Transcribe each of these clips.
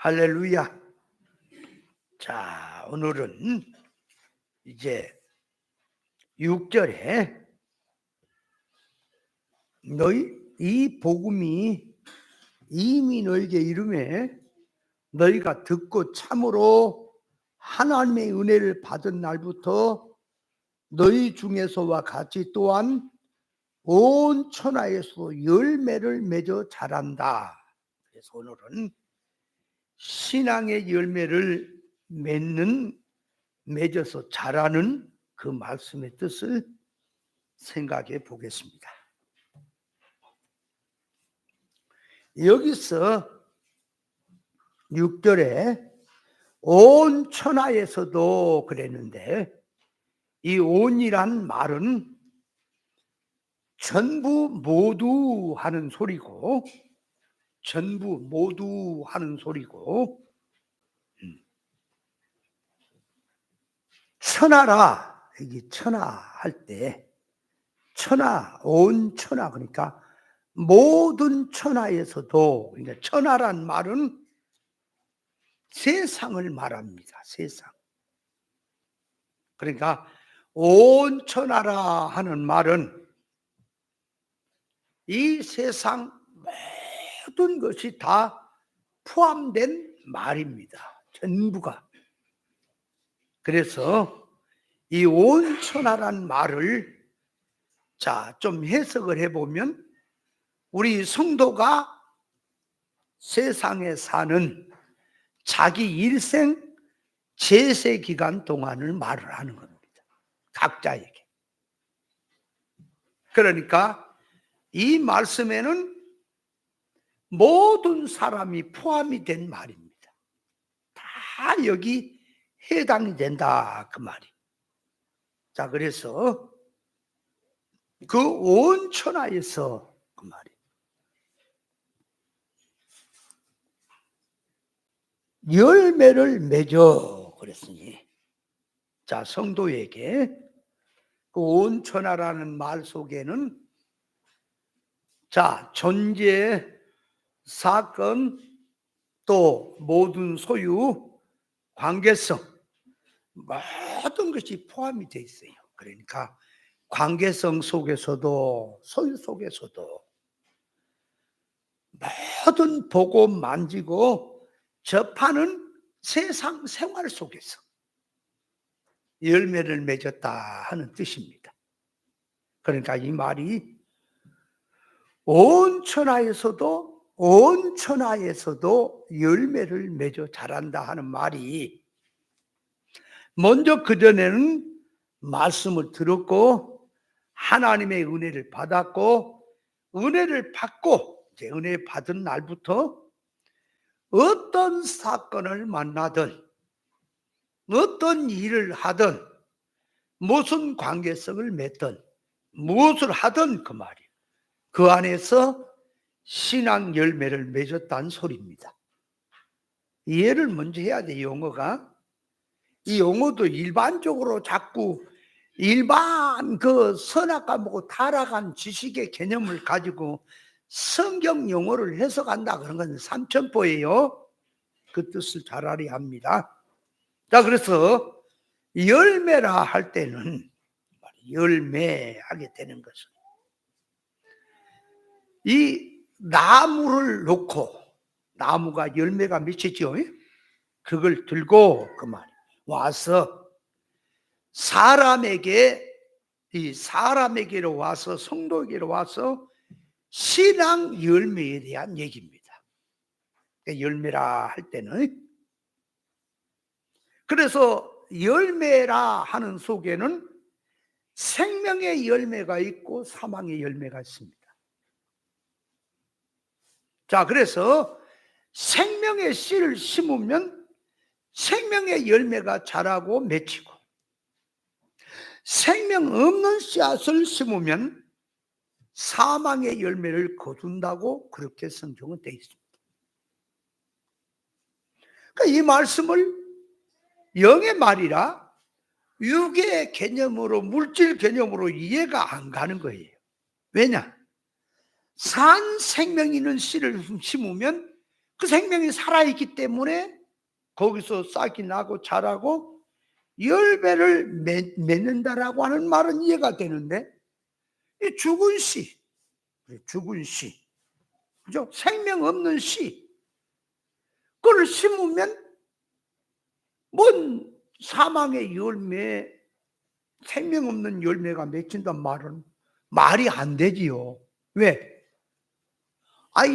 할렐루야. 자, 오늘은 이제 6절에 너희 이 복음이 이미 너에게 이르매 너희가 듣고 참으로 하나님의 은혜를 받은 날부터 너희 중에서와 같이 또한 온 천하에서 열매를 맺어 자란다. 그래서 오늘은 신앙의 열매를 맺어서 자라는 그 말씀의 뜻을 생각해 보겠습니다. 여기서 6절에 온 천하에서도 그랬는데, 이 온이란 말은 전부 모두 하는 소리고, 전부 모두 하는 소리고, 천하라, 여기 천하 할 때, 천하, 온 천하, 그러니까 모든 천하에서도, 그러니까 천하란 말은 세상을 말합니다. 세상. 그러니까 온 천하라 하는 말은 이 세상 모든 것이 다 포함된 말입니다. 전부가. 그래서 이 온 천하란 말을 좀 해석을 해보면, 우리 성도가 세상에 사는 자기 일생 제세 기간 동안을 말을 하는 겁니다. 각자에게. 그러니까 이 말씀에는 모든 사람이 포함이 된 말입니다. 다 여기 해당이 된다, 그 말이. 자, 그래서 그 온 천하에서 그 말이. 열매를 맺어 그랬으니, 자, 성도에게 그 온 천하라는 말 속에는 존재, 사건, 또 모든 소유, 관계성, 모든 것이 포함이 되어 있어요. 그러니까 관계성 속에서도, 소유 속에서도, 모든 보고 만지고 접하는 세상 생활 속에서 열매를 맺었다 하는 뜻입니다. 그러니까 이 말이 온 천하에서도 열매를 맺어 자란다 하는 말이, 먼저 그전에는 말씀을 들었고 하나님의 은혜를 받았고, 은혜를 받고 이제 은혜 받은 날부터 어떤 사건을 만나든 어떤 일을 하든 무슨 관계성을 맺든 무엇을 하든 그 말이에요. 그 안에서 신앙 열매를 맺었다는 소리입니다. 이해를 먼저 해야 돼. 용어가, 이 용어도 일반적으로 자꾸 일반 그 선악과목고 타락한 지식의 개념을 가지고 성경 용어를 해석한다, 그런 건 삼천포예요. 그 뜻을 잘 알아야 합니다. 자, 그래서 열매라 할 때는, 열매하게 되는 것은 이 나무를 놓고, 나무가 열매가 맺히죠. 그걸 들고 그 말 와서 사람에게로 와서, 성도에게로 와서 신앙 열매에 대한 얘기입니다. 열매라 할 때는, 그래서 열매라 하는 속에는 생명의 열매가 있고 사망의 열매가 있습니다. 자, 그래서 생명의 씨를 심으면 생명의 열매가 자라고 맺히고, 생명 없는 씨앗을 심으면 사망의 열매를 거둔다고, 그렇게 성경은 되어 있습니다. 그러니까 이 말씀을 영의 말이라 육의 개념으로, 물질 개념으로 이해가 안 가는 거예요. 왜냐? 산 생명 있는 씨를 심으면 그 생명이 살아있기 때문에 거기서 싹이 나고 자라고 열매를 맺는다라고 하는 말은 이해가 되는데, 이 죽은 씨, 죽은 씨, 그죠? 생명 없는 씨, 그걸 심으면 뭔 사망의 열매, 생명 없는 열매가 맺힌단 말은 말이 안 되지요. 왜?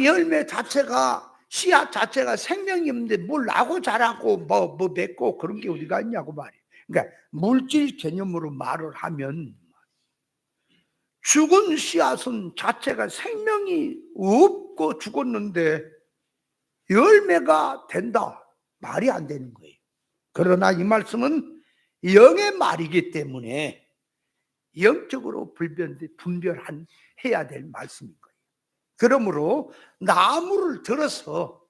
열매 자체가, 씨앗 자체가 생명이 없는데 뭘 나고 자라고 뭐 맺고 그런 게 어디가 있냐고 말이에요. 그러니까 물질 개념으로 말을 하면 죽은 씨앗은 자체가 생명이 없고 죽었는데 열매가 된다, 말이 안 되는 거예요. 그러나 이 말씀은 영의 말이기 때문에 영적으로 분별해야 될 말씀인 거예요. 그러므로 나무를 들어서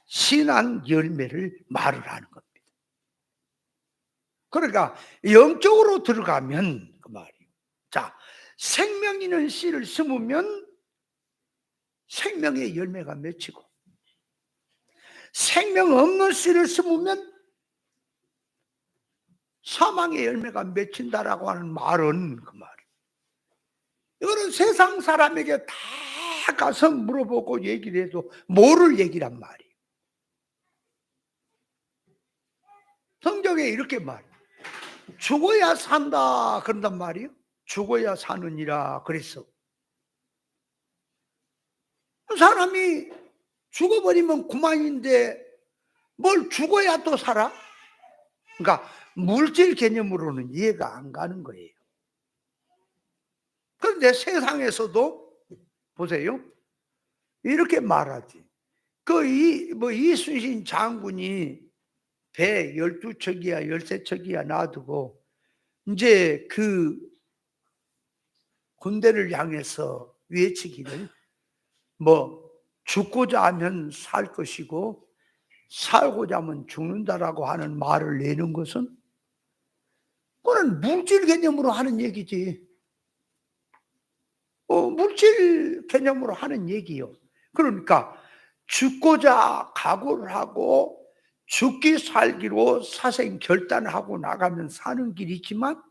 신한 열매를 말을 하는 겁니다. 그러니까 영적으로 들어가면 그 말이에요. 자, 생명 있는 씨를 심으면 생명의 열매가 맺히고, 생명 없는 씨를 심으면 사망의 열매가 맺힌다라고 하는 말은 그 말이에요. 이거는 세상 사람에게 다 가서 물어보고 얘기를 해도 모를 얘기란 말이에요. 성경에 이렇게 말해요. 죽어야 산다 그런단 말이에요. 죽어야 사느니라 그랬어. 사람이 죽어버리면 그만인데 뭘 죽어야 또 살아? 그러니까 물질 개념으로는 이해가 안 가는 거예요. 그런데 세상에서도 보세요. 이렇게 말하지. 이순신 장군이 배 12척이야 13척이야 놔두고 이제 그 군대를 향해서 외치기를 죽고자 하면 살 것이고 살고자 하면 죽는다라고 하는 말을 내는 것은, 그건 물질 개념으로 하는 얘기지. 물질 개념으로 하는 얘기요. 그러니까 죽고자 각오를 하고 죽기 살기로 사생 결단하고 나가면 사는 길이 있지만,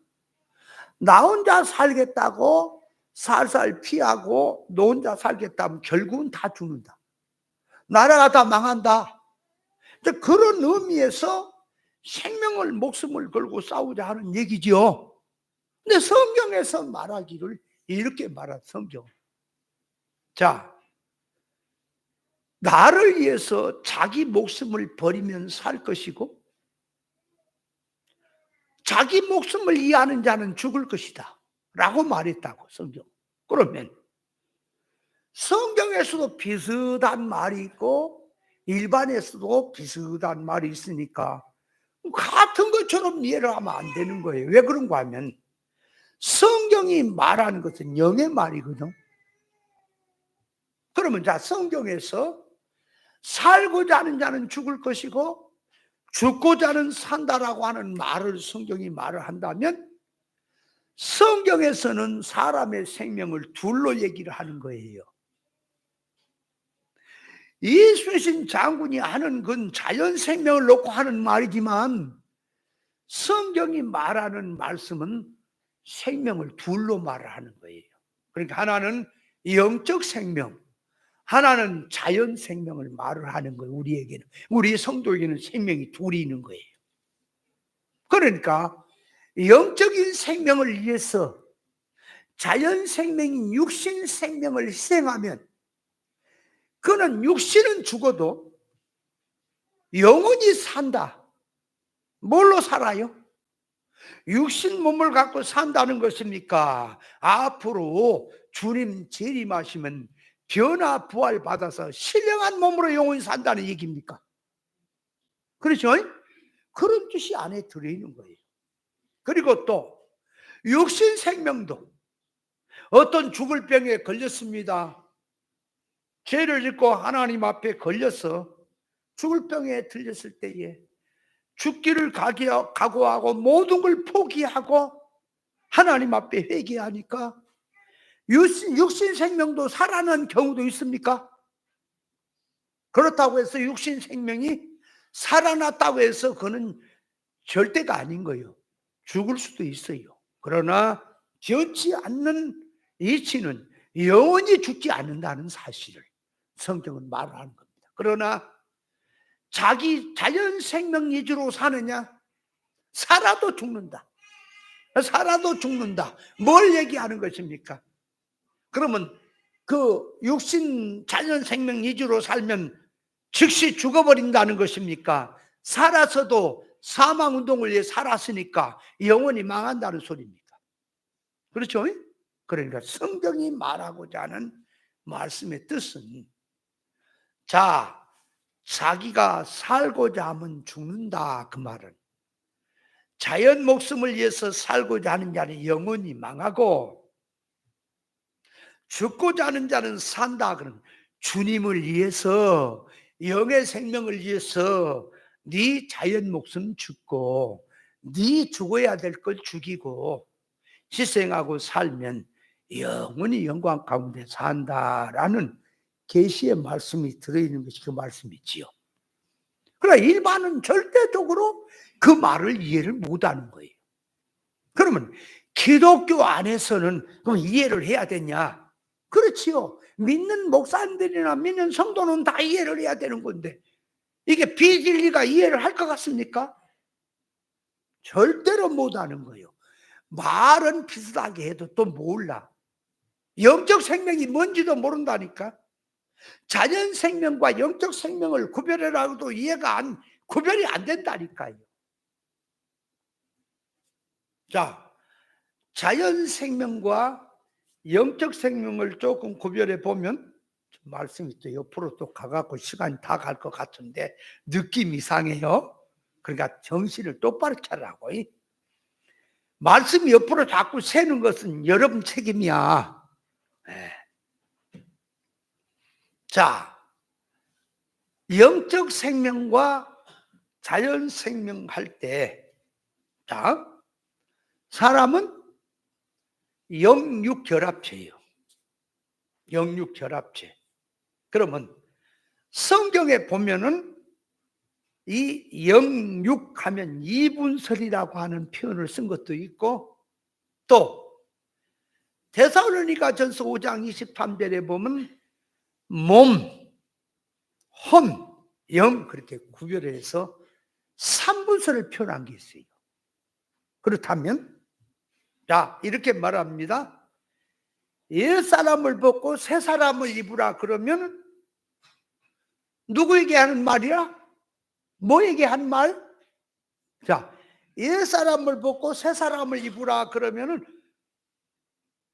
나 혼자 살겠다고 살살 피하고 너 혼자 살겠다면 결국은 다 죽는다. 나라가 다 망한다. 그런 의미에서 생명을, 목숨을 걸고 싸우자 하는 얘기지요. 근데 성경에서 말하기를 이렇게 말한 성경. 자, 나를 위해서 자기 목숨을 버리면 살 것이고 자기 목숨을 이해하는 자는 죽을 것이다 라고 말했다고, 성경. 그러면 성경에서도 비슷한 말이 있고 일반에서도 비슷한 말이 있으니까 같은 것처럼 이해를 하면 안 되는 거예요. 왜 그런가 하면 성경이 말하는 것은 영의 말이거든. 그러면 자, 성경에서 살고자 하는 자는 죽을 것이고 죽고자 하는 산다라고 하는 말을 성경이 말을 한다면, 성경에서는 사람의 생명을 둘로 얘기를 하는 거예요. 이순신 장군이 하는 건 자연 생명을 놓고 하는 말이지만 성경이 말하는 말씀은 생명을 둘로 말을 하는 거예요. 그러니까 하나는 영적 생명, 하나는 자연 생명을 말을 하는 거예요. 우리에게는, 우리 성도에게는 생명이 둘이 있는 거예요. 그러니까 영적인 생명을 위해서 자연 생명인 육신 생명을 희생하면 그는 육신은 죽어도 영원히 산다. 뭘로 살아요? 육신 몸을 갖고 산다는 것입니까? 앞으로 주님 재림하시면 변화 부활 받아서 신령한 몸으로 영원히 산다는 얘기입니까? 그렇죠? 그런 뜻이 안에 들어있는 거예요. 그리고 또 육신 생명도 어떤 죽을 병에 걸렸습니다. 죄를 짓고 하나님 앞에 걸려서 죽을 병에 들렸을 때에 죽기를 각오하고 모든 걸 포기하고 하나님 앞에 회개하니까 육신 생명도 살아난 경우도 있습니까? 그렇다고 해서 육신 생명이 살아났다고 해서 그는 절대가 아닌 거예요. 죽을 수도 있어요. 그러나 죽지 않는 이치는 영원히 죽지 않는다는 사실을 성경은 말하는 겁니다. 그러나 자기 자연 생명 위주로 사느냐? 살아도 죽는다. 살아도 죽는다. 뭘 얘기하는 것입니까? 그러면 그 육신 자연 생명 위주로 살면 즉시 죽어버린다는 것입니까? 살아서도 사망 운동을 위해 살았으니까 영원히 망한다는 소리입니다. 그렇죠? 그러니까 성경이 말하고자 하는 말씀의 뜻은, 자, 자기가 살고자 하면 죽는다, 그 말은 자연 목숨을 위해서 살고자 하는 자는 영원히 망하고 죽고자 하는 자는 산다. 그러면 주님을 위해서, 영의 생명을 위해서 네 자연 목숨 죽고 네 죽어야 될 걸 죽이고 희생하고 살면 영원히 영광 가운데 산다라는 계시의 말씀이 들어있는 것이 그 말씀이지요. 그러나 일반은 절대적으로 그 말을 이해를 못하는 거예요. 그러면 기독교 안에서는 그럼 이해를 해야 되냐? 그렇지요. 믿는 목사님들이나 믿는 성도는 다 이해를 해야 되는 건데 이게 비진리가 이해를 할 것 같습니까? 절대로 못하는 거예요. 말은 비슷하게 해도 또 몰라. 영적 생명이 뭔지도 모른다니까. 자연 생명과 영적 생명을 구별해라고도 구별이 안 된다니까요. 자, 자연 생명과 영적 생명을 조금 구별해 보면, 말씀이 또 옆으로 또 가갖고 시간이 다 갈 것 같은데 느낌 이상해요. 그러니까 정신을 똑바로 차라고. 말씀이 옆으로 자꾸 새는 것은 여러분 책임이야. 자, 영적 생명과 자연 생명 할 때, 자, 사람은 영육 결합체예요. 영육 결합체. 그러면 성경에 보면은 이 영육하면 이분설이라고 하는 표현을 쓴 것도 있고, 또 데살로니가전서 5장 23절에 보면 몸, 혼, 영 그렇게 구별해서 삼분설을 표현한 게 있어요. 그렇다면 자, 이렇게 말합니다. 옛사람을 벗고 새사람을 입으라 그러면 누구에게 하는 말이야? 뭐에게 한 말? 자, 옛사람을 벗고 새사람을 입으라 그러면은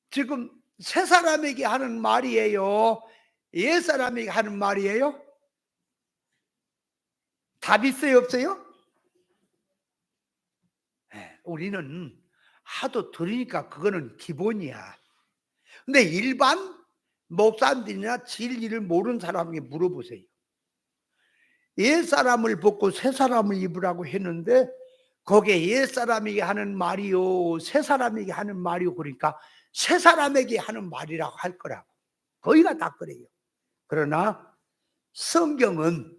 지금 새사람에게 하는 말이에요? 옛사람에게 하는 말이에요? 답 있어요, 없어요? 네, 우리는 하도 들으니까 그거는 기본이야. 근데 일반 목사님들이나 진리를 모르는 사람에게 물어보세요. 옛사람을 벗고 새사람을 입으라고 했는데 거기에 옛사람에게 하는 말이요 새사람에게 하는 말이요, 그러니까 새사람에게 하는 말이라고 할 거라고. 거기가 다 그래요. 그러나 성경은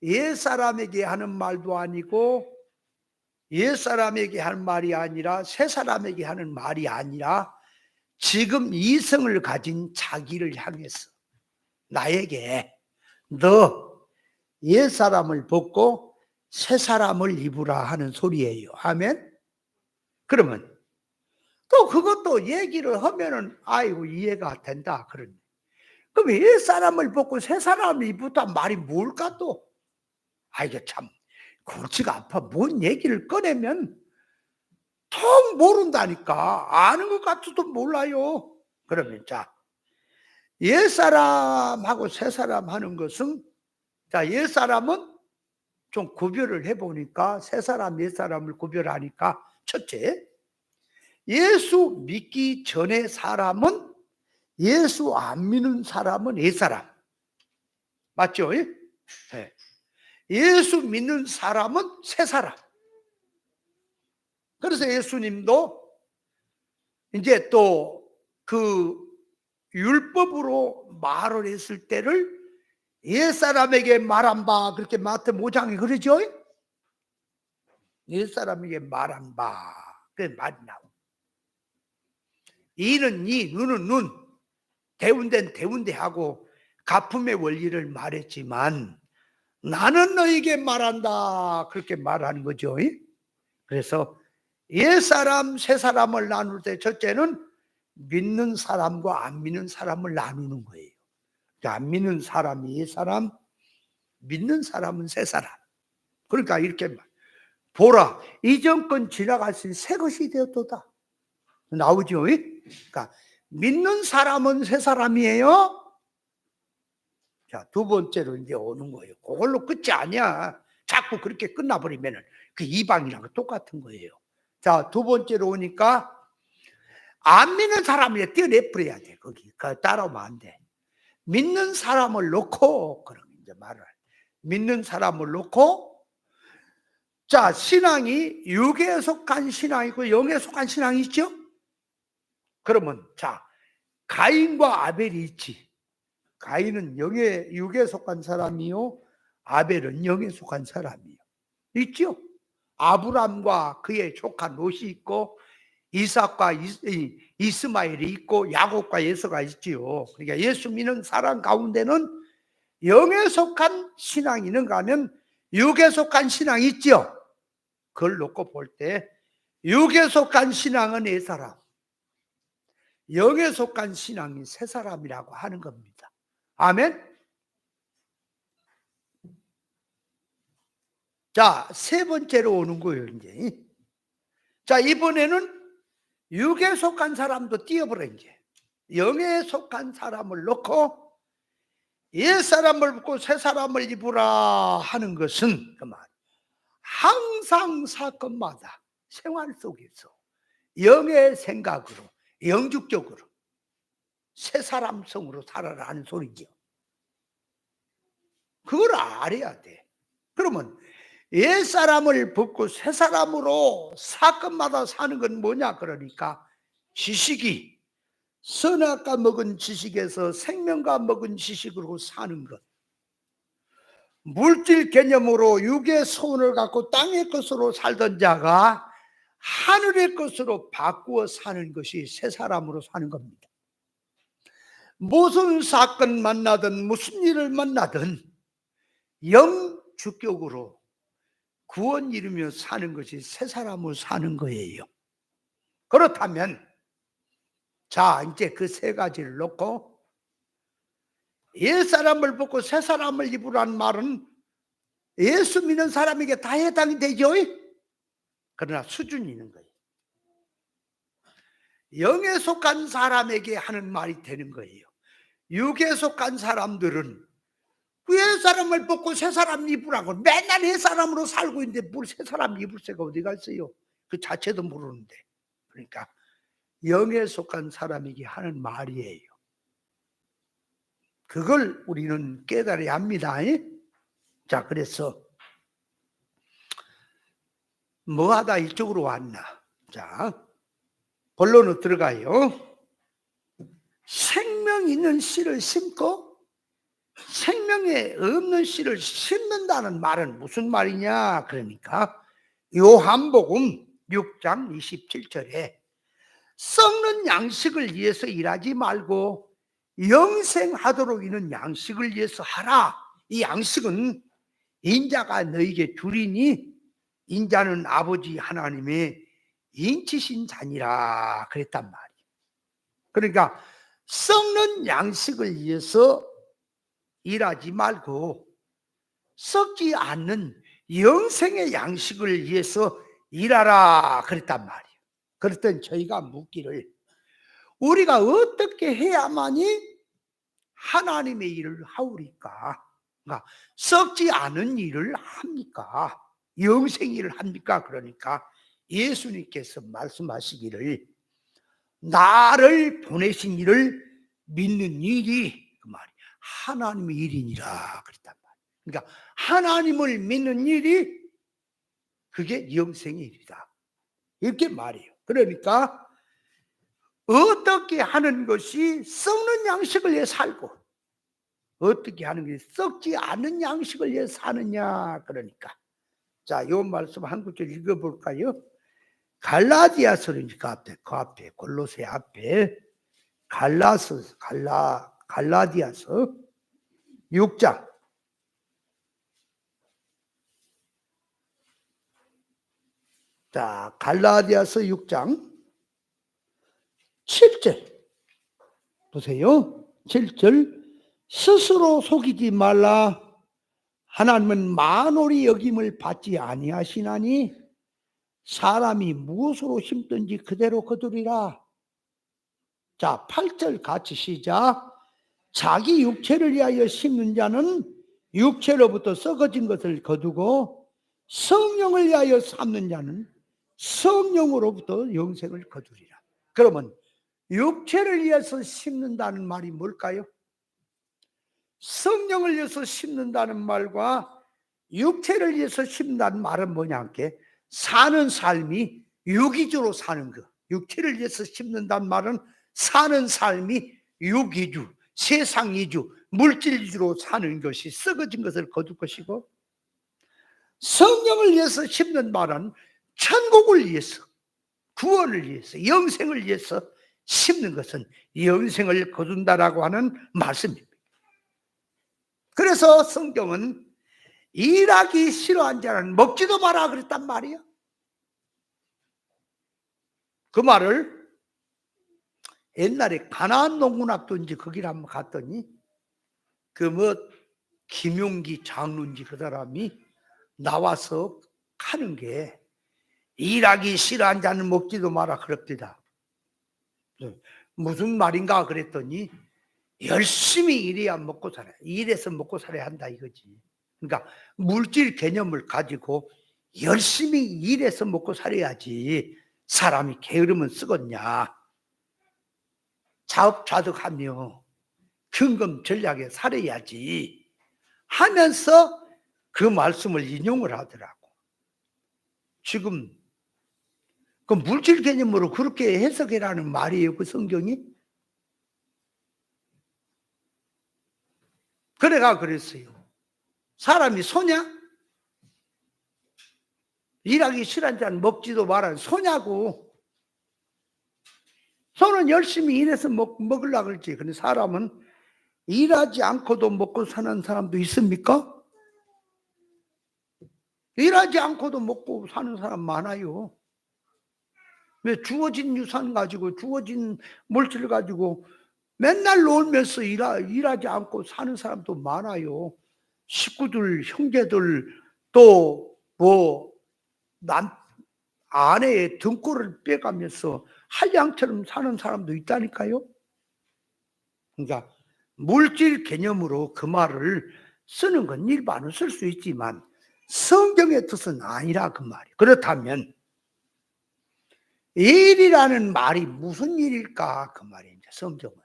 옛사람에게 하는 말도 아니고 옛사람에게 하는 말이 아니라 새사람에게 하는 말이 아니라 지금 이성을 가진 자기를 향해서 나에게 너 옛사람을 벗고 새사람을 입으라 하는 소리예요. 아멘? 그러면 또 그것도 얘기를 하면은 아이고 이해가 된다. 그러니 그럼 옛사람을 벗고 새사람을 입으라 말이 뭘까 또? 아이고 참 골치가 아파. 뭔 얘기를 꺼내면 통 모른다니까. 아는 것 같아도 몰라요. 그러면 자, 옛사람하고 새사람 하는 것은, 자, 옛사람은 좀 구별을 해보니까 새사람 옛사람을 구별하니까, 첫째, 예수 믿기 전에 사람은 예수 안 믿는 사람은 옛사람. 맞죠? 네. 예수 믿는 사람은 새사람. 그래서 예수님도 이제 또 그 율법으로 말을 했을 때를 옛사람에게 말한 바, 그렇게 마태 5장에 그러죠. 옛사람에게 말한 바, 그 말이 나오. 이는 이, 눈은 눈, 대운대는 대운대하고 가품의 원리를 말했지만 나는 너에게 말한다, 그렇게 말하는 거죠. 그래서 옛사람 새사람을 나눌 때 첫째는 믿는 사람과 안 믿는 사람을 나누는 거예요. 안 믿는 사람이 옛사람, 믿는 사람은 새사람. 그러니까 이렇게 보라, 이전 건 지나갔으니 새 것이 되었도다 나오죠. 그러니까 믿는 사람은 새사람이에요. 자, 두 번째로 이제 오는 거예요. 그걸로 끝이 아니야. 자꾸 그렇게 끝나버리면 그 이방이랑 똑같은 거예요. 자, 두 번째로 오니까 안 믿는 사람을 떼어내버려야 돼. 거기 따라오면 안 돼. 믿는 사람을 놓고, 그럼 이제 말을 믿는 사람을 놓고, 자, 신앙이 육에 속한 신앙이고 영에 속한 신앙이 있죠. 그러면 자, 가인과 아벨이 있지. 가인은 육에 속한 사람이요, 아벨은 영에 속한 사람이요. 있죠. 아브람과 그의 조카 롯이 있고 이삭과 이스마엘이 있고 야곱과 예서가 있지요. 그러니까 예수 믿는 사람 가운데는 영에 속한 신앙이 있는가 하면 육에 속한 신앙이 있죠. 그걸 놓고 볼 때 육에 속한 신앙은 네 사람, 영에 속한 신앙이 세 사람이라고 하는 겁니다. 아멘. 자, 세 번째로 오는 거예요, 이제. 자, 이번에는 육에 속한 사람도 띄어버려, 이제. 영에 속한 사람을 놓고 옛 사람을 벗고 새 사람을 입으라 하는 것은 그 말. 항상 사건마다 생활 속에서 영의 생각으로, 영적으로 새 사람성으로 살아라 하는 소리죠. 그걸 알아야 돼. 그러면 옛 사람을 벗고 새 사람으로 사건마다 사는 건 뭐냐? 그러니까 지식이 선악과 먹은 지식에서 생명과 먹은 지식으로 사는 것. 물질 개념으로 육의 소원을 갖고 땅의 것으로 살던 자가 하늘의 것으로 바꾸어 사는 것이 새 사람으로 사는 겁니다. 무슨 사건 만나든 무슨 일을 만나든 영주격으로 구원 이루며 사는 것이 새 사람으로 사는 거예요. 그렇다면 자, 이제 그 세 가지를 놓고 옛 사람을 벗고 새 사람을 입으라는 말은 예수 믿는 사람에게 다 해당이 되죠. 그러나 수준이 있는 거예요. 영에 속한 사람에게 하는 말이 되는 거예요. 육에 속한 사람들은 옛 사람을 벗고 새 사람 입으라고 맨날 옛 사람으로 살고 있는데 뭘 새 사람 입을 새가 어디가 있어요? 그 자체도 모르는데. 그러니까 영에 속한 사람에게 하는 말이에요. 그걸 우리는 깨달아야 합니다. 자, 그래서 뭐하다 이쪽으로 왔나? 자, 본론으로 들어가요. 생명 있는 씨를 심고 생명에 없는 씨를 심는다는 말은 무슨 말이냐? 그러니까 요한복음 6장 27절에 썩는 양식을 위해서 일하지 말고 영생하도록 있는 양식을 위해서 하라. 이 양식은 인자가 너에게 주리니 인자는 아버지 하나님의 인치신 자니라 그랬단 말이에요. 그러니까 썩는 양식을 위해서 일하지 말고 썩지 않는 영생의 양식을 위해서 일하라 그랬단 말이에요. 그랬더니 저희가 묻기를 우리가 어떻게 해야만이 하나님의 일을 하오리까? 그러니까 썩지 않은 일을 합니까? 영생 일을 합니까? 그러니까 예수님께서 말씀하시기를 나를 보내신 이를 믿는 일이 그 말이 하나님의 일이니라 그랬단 말이에요. 그러니까 하나님을 믿는 일이 그게 영생의 일이다 이렇게 말해요. 그러니까 어떻게 하는 것이 썩는 양식을 위해 살고 어떻게 하는 게 썩지 않은 양식을 위해 사느냐 그러니까. 자, 요 말씀 한 구절 읽어볼까요? 갈라디아서니까 그 앞에 골로새 앞에 갈라디아서 6장. 자, 갈라디아서 6장 7절 보세요. 7절 스스로 속이지 말라. 하나님은 만홀히 여김을 받지 아니하시나니 사람이 무엇으로 심든지 그대로 거두리라. 자, 8절 같이 시작. 자기 육체를 위하여 심는 자는 육체로부터 썩어진 것을 거두고 성령을 위하여 삼는 자는 성령으로부터 영생을 거두리라. 그러면 육체를 위해서 심는다는 말이 뭘까요? 성령을 위해서 심는다는 말과 육체를 위해서 심는다는 말은 뭐냐 함께 사는 삶이 유기주로 사는 것. 육체를 위해서 심는다는 말은 사는 삶이 유기주, 세상 이주, 물질 위주로 사는 것이 썩어진 것을 거둘 것이고, 성령을 위해서 심는 말은 천국을 위해서, 구원을 위해서, 영생을 위해서 심는 것은 영생을 거둔다라고 하는 말씀입니다. 그래서 성경은 일하기 싫어한 자는 먹지도 마라 그랬단 말이야. 그 말을 옛날에 가나안 농군학도인지 거기를 한번 갔더니 김용기 장로인지 그 사람이 나와서 하는 게 일하기 싫어한 자는 먹지도 마라 그럽니다. 무슨 말인가 그랬더니 열심히 일해야 먹고 살아야, 일해서 먹고 살아야 한다 이거지. 그러니까 물질 개념을 가지고 열심히 일해서 먹고 살아야지 사람이 게으르면 쓰겄냐. 자업자득하며 근검전략에 살아야지 하면서 그 말씀을 인용을 하더라고. 지금 그 물질 개념으로 그렇게 해석이라는 말이에요, 그 성경이? 그래가 그랬어요. 사람이 소냐? 일하기 싫은 자는 먹지도 마라. 소냐고. 소는 열심히 일해서 먹으려고 그러지. 근데 사람은 일하지 않고도 먹고 사는 사람도 있습니까? 일하지 않고도 먹고 사는 사람 많아요. 왜 주어진 유산 가지고 주어진 물질 가지고 맨날 놀면서 일하지 않고 사는 사람도 많아요. 식구들, 형제들 또 아내의 등골을 빼가면서 한량처럼 사는 사람도 있다니까요. 그러니까 물질 개념으로 그 말을 쓰는 건 일반은 쓸 수 있지만 성경의 뜻은 아니라 그 말이에요. 그렇다면 일이라는 말이 무슨 일일까 그 말이에요. 성경은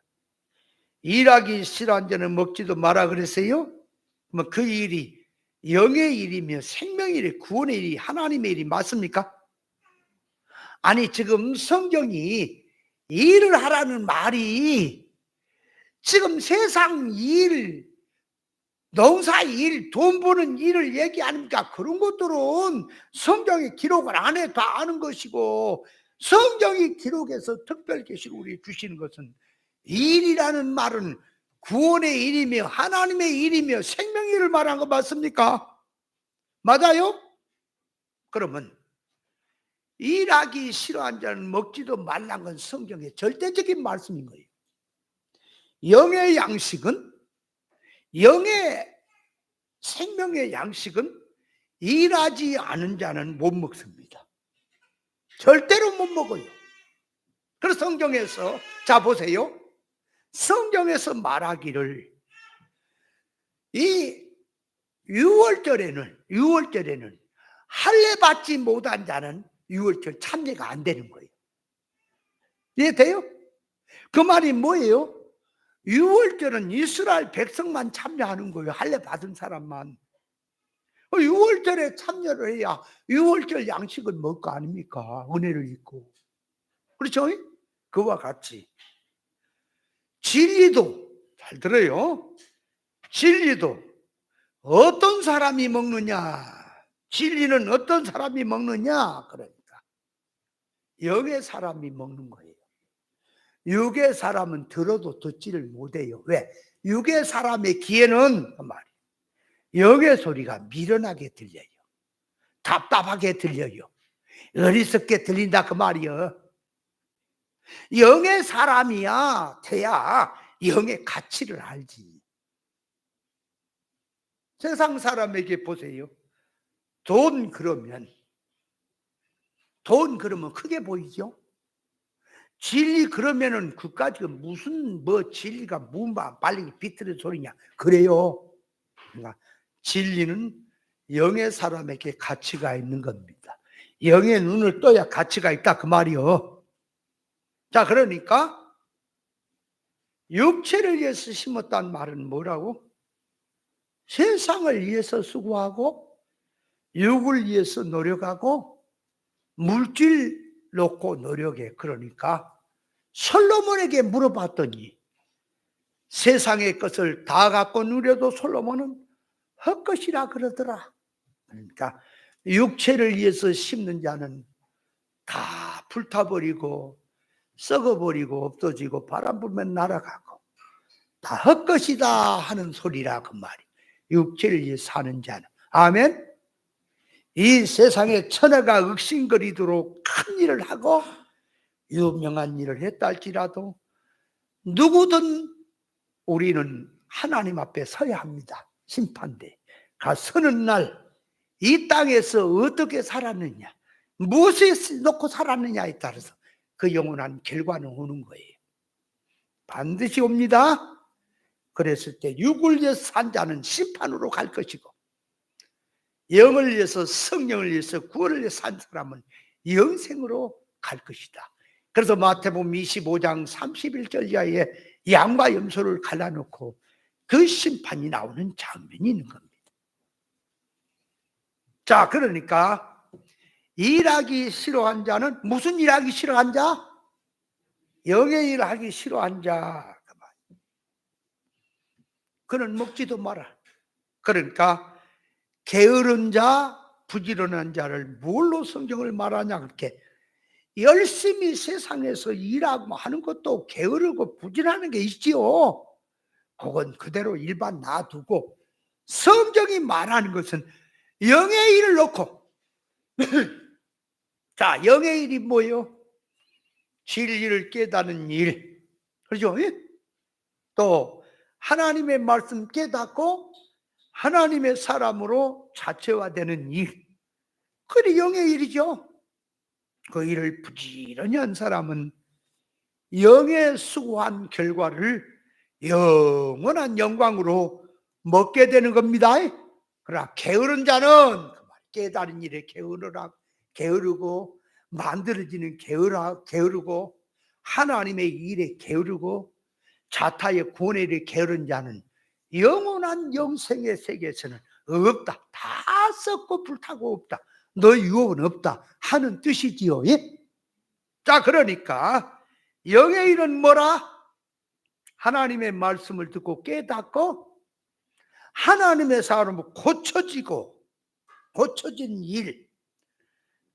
일하기 싫어한 자는 먹지도 마라 그랬어요. 뭐 그 일이 영의 일이며 생명의 일이, 구원의 일이, 하나님의 일이 맞습니까? 아니 지금 성경이 일을 하라는 말이 지금 세상 일, 농사 일, 돈 버는 일을 얘기하니까 그런 것들은 성경에 기록을 안 해 다 아는 것이고, 성경이 기록해서 특별 계시를 우리 주시는 것은 일이라는 말은 구원의 일이며 하나님의 일이며 생명의 일을 말한 거 맞습니까? 맞아요? 그러면 일하기 싫어한 자는 먹지도 말란 건 성경의 절대적인 말씀인 거예요. 영의 양식은, 영의 생명의 양식은 일하지 않은 자는 못 먹습니다. 절대로 못 먹어요. 그래서 성경에서, 자 보세요. 성경에서 말하기를 이 6월절에는 할례 받지 못한 자는 6월절 참여가 안 되는 거예요. 이해돼요? 그 말이 뭐예요? 6월절은 이스라엘 백성만 참여하는 거예요. 할례 받은 사람만. 6월절에 참여를 해야 6월절 양식을 먹을 거 아닙니까? 은혜를 입고. 그렇죠? 그와 같이 진리도, 잘 들어요, 진리도 어떤 사람이 먹느냐? 진리는 어떤 사람이 먹느냐? 그러니까 영의 사람이 먹는 거예요. 육의 사람은 들어도 듣지를 못해요. 왜? 육의 사람의 귀에는 그 말이에요, 영의 소리가 미련하게 들려요. 답답하게 들려요. 어리석게 들린다 그 말이요. 영의 사람이야 돼야 영의 가치를 알지. 세상 사람에게 보세요. 돈 그러면 크게 보이죠. 진리 그러면은 그까지가 무슨 뭐 진리가 무마 빨리 비틀는 소리냐 그래요. 그러니까 진리는 영의 사람에게 가치가 있는 겁니다. 영의 눈을 떠야 가치가 있다 그 말이요. 자, 그러니까 육체를 위해서 심었다는 말은 뭐라고? 세상을 위해서 수고하고 육을 위해서 노력하고 물질 놓고 노력해. 그러니까 솔로몬에게 물어봤더니 세상의 것을 다 갖고 누려도 솔로몬은 헛것이라 그러더라. 그러니까 육체를 위해서 심는 자는 다 불타버리고 썩어버리고 없어지고 바람 불면 날아가고 다 헛것이다 하는 소리라 그 말이. 육체를 위해 사는 자는. 아멘. 이 세상에 천하가 억신거리도록 큰 일을 하고 유명한 일을 했다 할지라도 누구든 우리는 하나님 앞에 서야 합니다. 심판대 가 서는 날 이 땅에서 어떻게 살았느냐, 무엇을 놓고 살았느냐에 따라서 그 영원한 결과는 오는 거예요. 반드시 옵니다. 그랬을 때 육을 위해서 산 자는 심판으로 갈 것이고 영을 위해서, 성령을 위해서, 구원을 위해서 산 사람은 영생으로 갈 것이다. 그래서 마태복음 25장 31절 이하에 양과 염소를 갈라놓고 그 심판이 나오는 장면이 있는 겁니다. 자, 그러니까 일하기 싫어한 자는 무슨 일하기 싫어한 자? 영의 일하기 싫어한 자. 그는 먹지도 마라. 그러니까 게으른 자, 부지런한 자를 뭘로 성경을 말하냐, 그렇게 열심히 세상에서 일하고 하는 것도 게으르고 부지런한 게 있지요. 그건 그대로 일반 놔두고 성경이 말하는 것은 영의 일을 놓고 자, 영의 일이 뭐예요? 진리를 깨닫는 일, 그렇죠? 또 하나님의 말씀 깨닫고 하나님의 사람으로 자체화되는 일, 그게 영의 일이죠. 그 일을 부지런히 한 사람은 영의 수고한 결과를 영원한 영광으로 먹게 되는 겁니다. 그러나 게으른 자는 깨달은 일에 게으르고 만들어지는 게으르고 하나님의 일에 게으르고 자타의 구원의 일에 게으른 자는 영원한 영생의 세계에서는 없다. 다 썩고 불타고 없다. 너의 유업은 없다 하는 뜻이지요. 예? 자, 그러니까 영의 일은 뭐라? 하나님의 말씀을 듣고 깨닫고 하나님의 사람으로 고쳐진 일,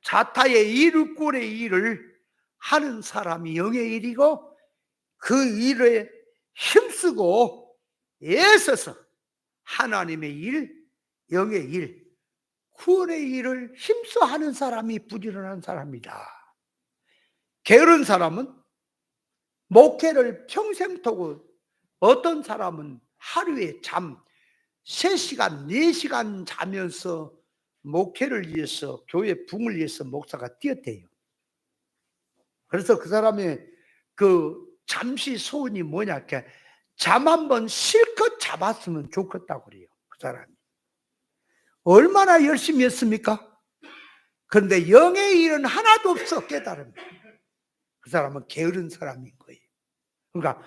자타의 이루꾼의 일을 하는 사람이 영의 일이고 그 일에 힘쓰고 애써서 하나님의 일, 영의 일, 구원의 일을 힘써 하는 사람이 부지런한 사람이다. 게으른 사람은 목회를 평생 타고 어떤 사람은 하루에 잠 3시간, 4시간 자면서 목회를 위해서, 교회 붕을 위해서 목사가 뛰었대요. 그래서 그 사람의 그 잠시 소원이 뭐냐, 잠 한번 실컷 잡았으면 좋겠다고 그래요. 그 사람이 얼마나 열심히 했습니까? 그런데 영의 일은 하나도 없어. 깨달음. 그 사람은 게으른 사람인 거예요. 그러니까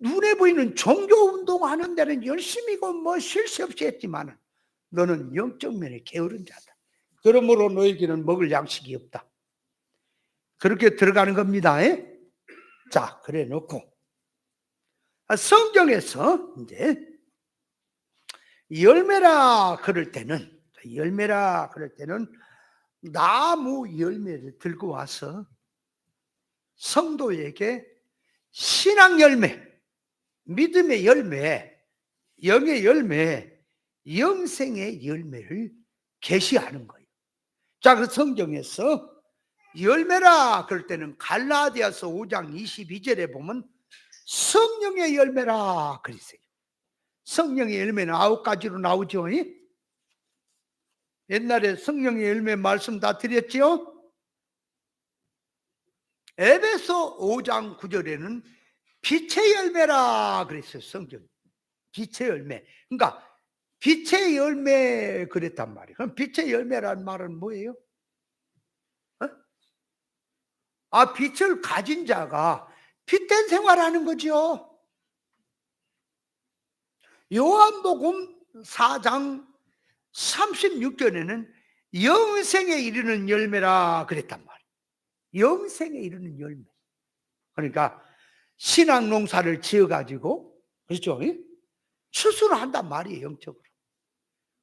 눈에 보이는 종교운동 하는 데는 열심히고 뭐 쉴 새 없이 했지만 너는 영적 면에 게으른 자다. 그러므로 너에게는 먹을 양식이 없다. 그렇게 들어가는 겁니다. 자, 그래 놓고 성경에서 이제 열매라 그럴 때는 나무 열매를 들고 와서 성도에게 신앙 열매, 믿음의 열매, 영의 열매, 영생의 열매를 계시하는 거예요. 자, 그 성경에서 열매라 그럴 때는 갈라디아서 5장 22절에 보면 성령의 열매라 그랬어요. 성령의 열매는 9가지로 나오죠. 옛날에 성령의 열매 말씀 다 드렸죠. 에베소 5장 9절에는 빛의 열매라 그랬어요. 성경 빛의 열매. 그러니까 빛의 열매 그랬단 말이에요. 그럼 빛의 열매라는 말은 뭐예요? 빛을 가진 자가 빛된 생활하는 거죠. 요한복음 4장 36절에는 영생에 이르는 열매라 그랬단 말이에요. 영생에 이르는 열매. 그러니까 신앙 농사를 지어가지고, 그렇죠? 수술을 한단 말이에요, 영적으로.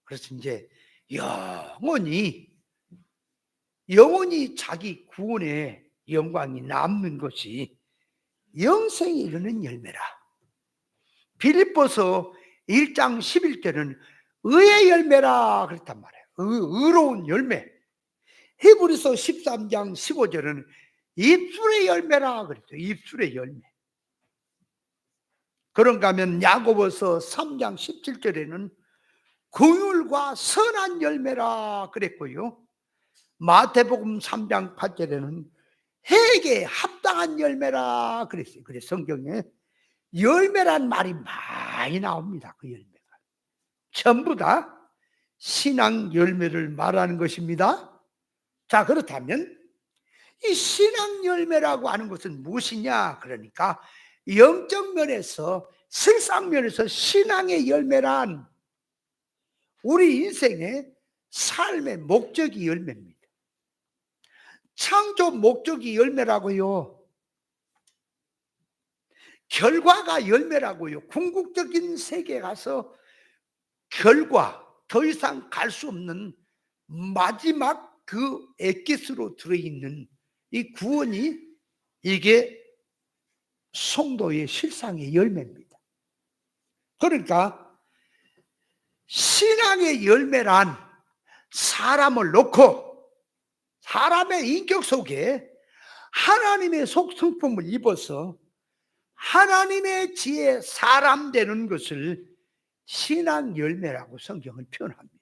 그래서 이제 영원히 자기 구원의 영광이 남는 것이 영생에 이르는 열매라. 빌립보서 1장 11절은 의의 열매라 그랬단 말이에요. 의로운 열매. 히브리서 13장 15절은 입술의 열매라 그랬어요. 입술의 열매. 그런가 하면 야고보서 3장 17절에는 긍휼과 선한 열매라 그랬고요. 마태복음 3장 8절에는 회개에 합당한 열매라 그랬어요. 그래서 성경에 열매란 말이 많이 나옵니다. 그 열매가 전부 다 신앙 열매를 말하는 것입니다. 자, 그렇다면 이 신앙 열매라고 하는 것은 무엇이냐? 그러니까 영적 면에서, 실상 면에서 신앙의 열매란 우리 인생의 삶의 목적이 열매입니다. 창조 목적이 열매라고요. 결과가 열매라고요. 궁극적인 세계에 가서 결과, 더 이상 갈 수 없는 마지막 그 엑기스로 들어있는 이 구원이, 이게 성도의 실상의 열매입니다. 그러니까 신앙의 열매란 사람을 놓고 사람의 인격 속에 하나님의 속성품을 입어서 하나님의 지혜 사람 되는 것을 신앙 열매라고 성경은 표현합니다.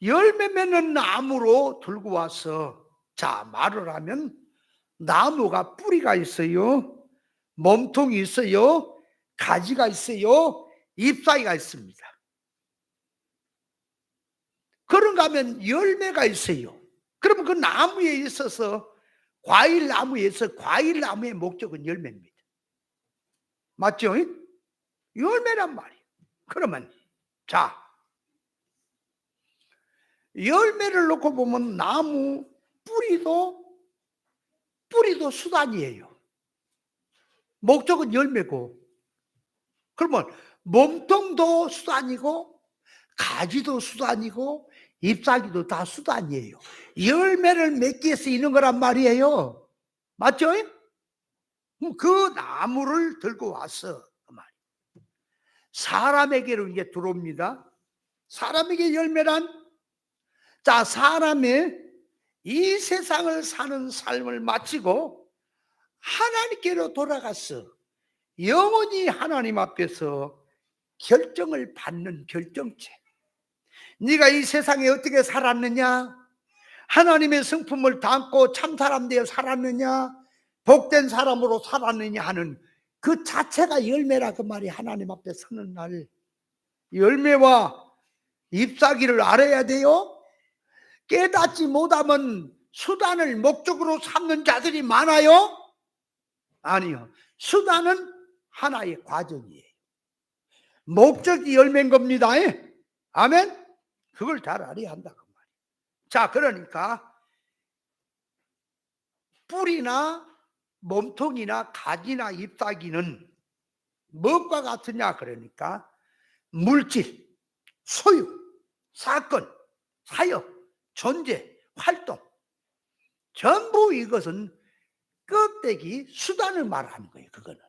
열매 맺는 나무로 들고 와서, 자, 말을 하면 나무가 뿌리가 있어요, 몸통이 있어요, 가지가 있어요, 잎사귀가 있습니다. 그런가 하면 열매가 있어요. 그러면 그 나무에 있어서, 과일 나무에서 과일 나무의 목적은 열매입니다. 맞죠? 열매란 말이에요. 그러면 자, 열매를 놓고 보면 나무 뿌리도 수단이에요. 목적은 열매고. 그러면 몸통도 수단이고 가지도 수단이고 잎사귀도 다 수단이에요. 열매를 맺기 위해서 있는 거란 말이에요. 맞죠? 그 나무를 들고 와서 그 말이에요. 사람에게로 이제 들어옵니다. 사람에게 열매란, 자, 사람의 이 세상을 사는 삶을 마치고 하나님께로 돌아가서 영원히 하나님 앞에서 결정을 받는 결정체. 네가 이 세상에 어떻게 살았느냐? 하나님의 성품을 담고 참 사람 되어 살았느냐? 복된 사람으로 살았느냐 하는 그 자체가 열매라 그 말이. 하나님 앞에 서는 날 열매와 잎사귀를 알아야 돼요. 깨닫지 못하면 수단을 목적으로 삼는 자들이 많아요? 아니요. 수단은 하나의 과정이에요. 목적이 열매인 겁니다. 아멘? 그걸 잘 알아야 한다 그 말이에요. 자, 그러니까 뿌리나 몸통이나 가지나 잎사귀는 무엇과 같으냐 그러니까 물질, 소유, 사건, 사역, 존재, 활동 전부 이것은 껍데기 수단을 말하는 거예요. 그거는.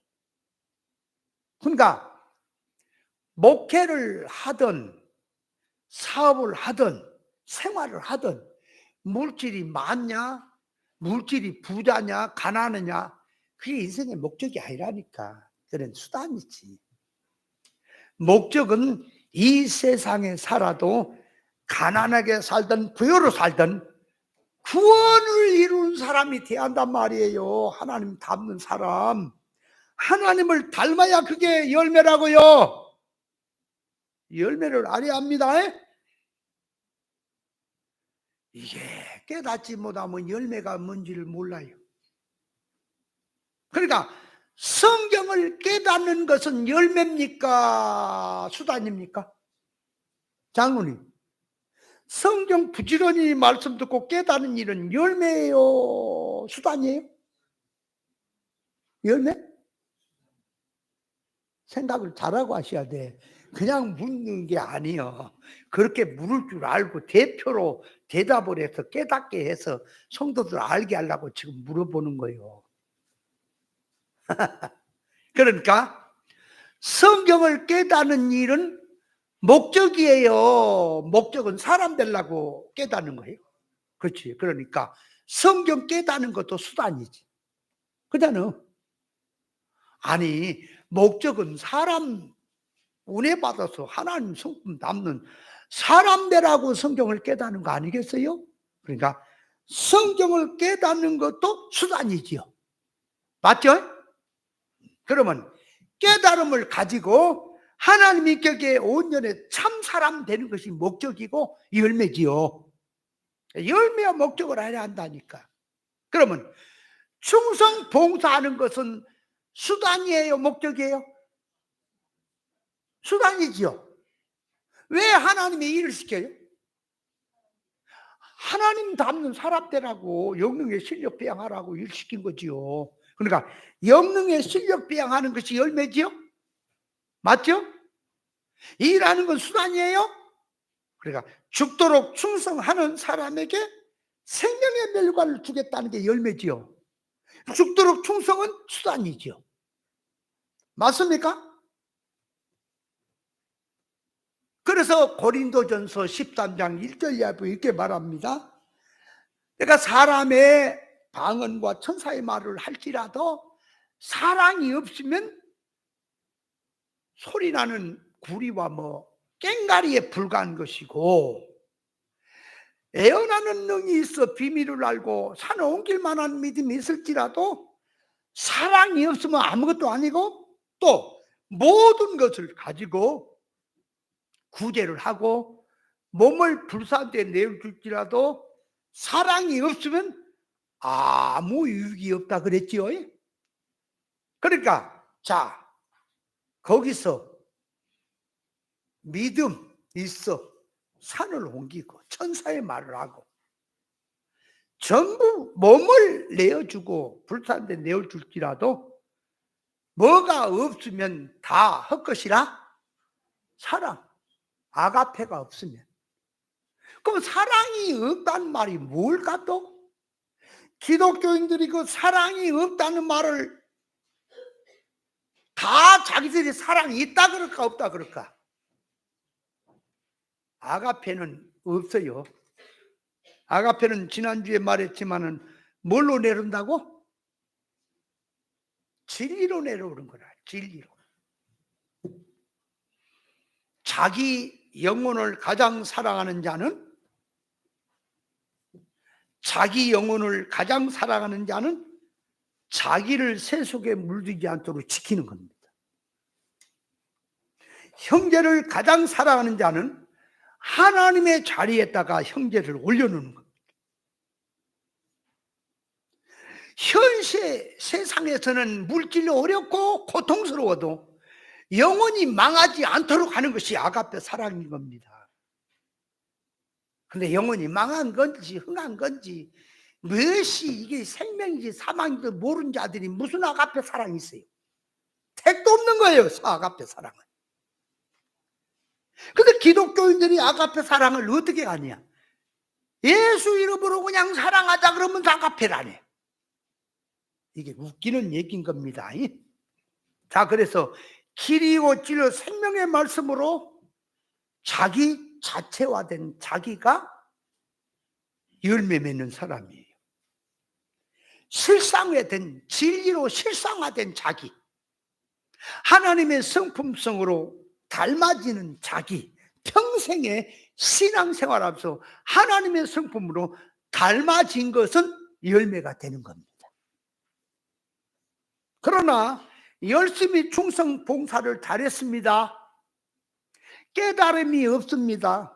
그러니까 목회를 하든 사업을 하든 생활을 하든 물질이 많냐 물질이 부자냐 가난하냐 그게 인생의 목적이 아니라니까. 그런 수단이지. 목적은 이 세상에 살아도 가난하게 살든 부유로 살든 구원을 이룬 사람이 돼야 한단 말이에요. 하나님 닮는 사람. 하나님을 닮아야 그게 열매라고요. 열매를 알아야 합니다. 이게 깨닫지 못하면 열매가 뭔지를 몰라요. 그러니까 성경을 깨닫는 것은 열매입니까? 수단입니까? 장로님, 성경 부지런히 말씀 듣고 깨닫는 일은 열매예요? 수단이에요? 열매? 생각을 잘하고 하셔야 돼. 그냥 묻는 게 아니에요. 그렇게 물을 줄 알고 대표로 대답을 해서 깨닫게 해서 성도들 알게 하려고 지금 물어보는 거예요. 그러니까 성경을 깨닫는 일은 목적이에요. 목적은 사람 되려고 깨닫는 거예요. 그렇지. 그러니까 성경 깨닫는 것도 수단이지. 그잖아. 아니 목적은 사람 은혜 받아서 하나님 성품 담는 사람 되라고 성경을 깨닫는 거 아니겠어요? 그러니까 성경을 깨닫는 것도 수단이지요. 맞죠? 그러면 깨달음을 가지고 하나님이 격에 온전히 참 사람 되는 것이 목적이고 열매지요. 열매와 목적을 알아야 한다니까. 그러면 충성 봉사하는 것은 수단이에요? 목적이에요? 수단이지요. 왜 하나님이 일을 시켜요? 하나님 닮는 사람 되라고 영능의 실력 배양하라고 일 시킨 거지요. 그러니까 영능의 실력 배양하는 것이 열매지요? 맞죠? 일하는 건 수단이에요? 그러니까 죽도록 충성하는 사람에게 생명의 멸관을 주겠다는 게 열매지요. 죽도록 충성은 수단이지요. 맞습니까? 그래서 고린도전서 13장 1절 이하부 이렇게 말합니다. 내가 사람의 방언과 천사의 말을 할지라도 사랑이 없으면 소리나는 구리와 꽹가리에 불과한 것이고, 애언하는 능이 있어 비밀을 알고 산을 옮길 만한 믿음이 있을지라도 사랑이 없으면 아무것도 아니고, 또 모든 것을 가지고 구제를 하고 몸을 불사대 내어줄지라도 사랑이 없으면 아무 유익이 없다 그랬지요. 그러니까 자, 거기서 믿음 있어 산을 옮기고 천사의 말을 하고 전부 몸을 내어주고 불사대 내어줄지라도 뭐가 없으면 다 헛것이라? 사랑, 아가페가 없으면. 그럼 사랑이 없다는 말이 뭘까 또? 기독교인들이 그 사랑이 없다는 말을 다 자기들이 사랑이 있다 그럴까 없다 그럴까? 아가페는 없어요. 아가페는 지난주에 말했지만은 뭘로 내려온다고? 진리로 내려오는 거라. 진리로. 자기 영혼을 가장 사랑하는 자는 자기를 세속에 물들지 않도록 지키는 겁니다. 형제를 가장 사랑하는 자는 하나님의 자리에다가 형제를 올려놓는 겁니다. 현세 세상에서는 물질이 어렵고 고통스러워도 영원히 망하지 않도록 하는 것이 아가페 사랑인 겁니다. 근데 영원히 망한 건지 흥한 건지 무엇이 이게 생명인지 사망인지 모르는 자들이 무슨 아가페 사랑이 있어요? 택도 없는 거예요, 아가페 사랑은. 근데 기독교인들이 아가페 사랑을 어떻게 하냐? 예수 이름으로 그냥 사랑하자 그러면 아가페라네. 이게 웃기는 얘기인 겁니다. 자, 그래서 길이고 진리요 생명의 말씀으로 자기 자체화된 자기가 열매 맺는 사람이에요. 실상화된 진리로 실상화된 자기, 하나님의 성품성으로 닮아지는 자기, 평생의 신앙생활하면서 하나님의 성품으로 닮아진 것은 열매가 되는 겁니다. 그러나 열심히 충성 봉사를 잘했습니다. 깨달음이 없습니다.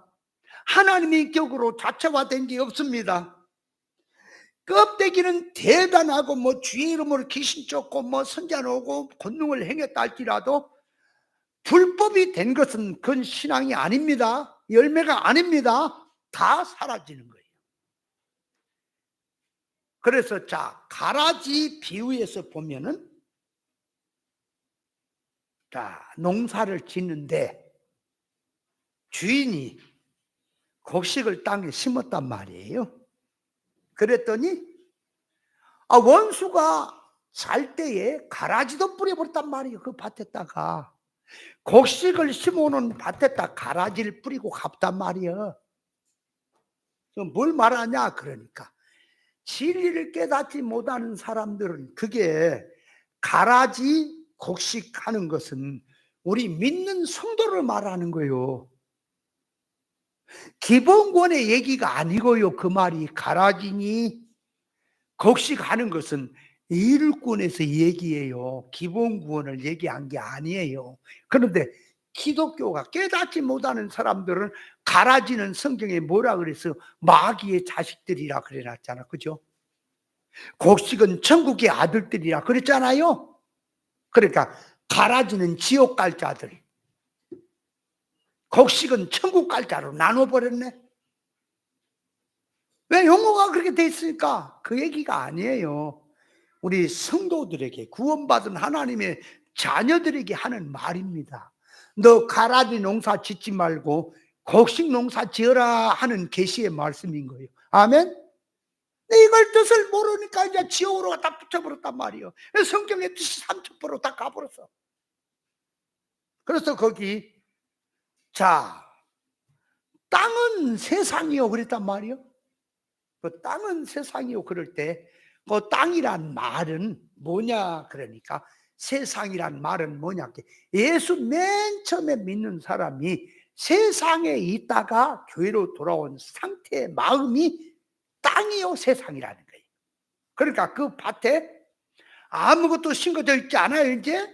하나님의 격으로 자체화된 게 없습니다. 껍데기는 대단하고 뭐 주의 이름으로 귀신 쫓고 뭐 선자 오고 권능을 행했다 할지라도 불법이 된 것은 그건 신앙이 아닙니다. 열매가 아닙니다. 다 사라지는 거예요. 그래서 자, 가라지 비유에서 보면은 자, 농사를 짓는데 주인이 곡식을 땅에 심었단 말이에요. 그랬더니 원수가 살 때에 가라지도 뿌려버렸단 말이에요. 그 밭에다가 곡식을 심어놓은 밭에다 가라지를 뿌리고 갔단 말이에요. 뭘 말하냐 그러니까 진리를 깨닫지 못하는 사람들은 그게 가라지 곡식하는 것은 우리 믿는 성도를 말하는 거예요. 기본권의 얘기가 아니고요. 그 말이 가라지니 곡식하는 것은 일꾼에서 얘기해요. 기본구원을 얘기한 게 아니에요. 그런데 기독교가 깨닫지 못하는 사람들은 가라지는 성경에 뭐라 그래서 마귀의 자식들이라 그래놨잖아. 그죠? 곡식은 천국의 아들들이라 그랬잖아요. 그러니까 가라지는 지옥 갈 자들, 곡식은 천국 갈 자로 나눠버렸네. 왜 용어가 그렇게 돼 있으니까 그 얘기가 아니에요. 우리 성도들에게 구원받은 하나님의 자녀들에게 하는 말입니다. 너 가라지 농사 짓지 말고 곡식 농사 지어라 하는 계시의 말씀인 거예요. 아멘? 이걸 뜻을 모르니까 이제 지옥으로 갖다 붙여버렸단 말이에요. 성경의 뜻이 삼천포로 다 가버렸어. 그래서 거기 자, 땅은 세상이요 그랬단 말이에요. 그 땅은 세상이요 그럴 때 그 땅이란 말은 뭐냐 그러니까 세상이란 말은 뭐냐, 예수 맨 처음에 믿는 사람이 세상에 있다가 교회로 돌아온 상태의 마음이 땅이요 세상이라는 거예요. 그러니까 그 밭에 아무것도 심겨져 있지 않아요. 이제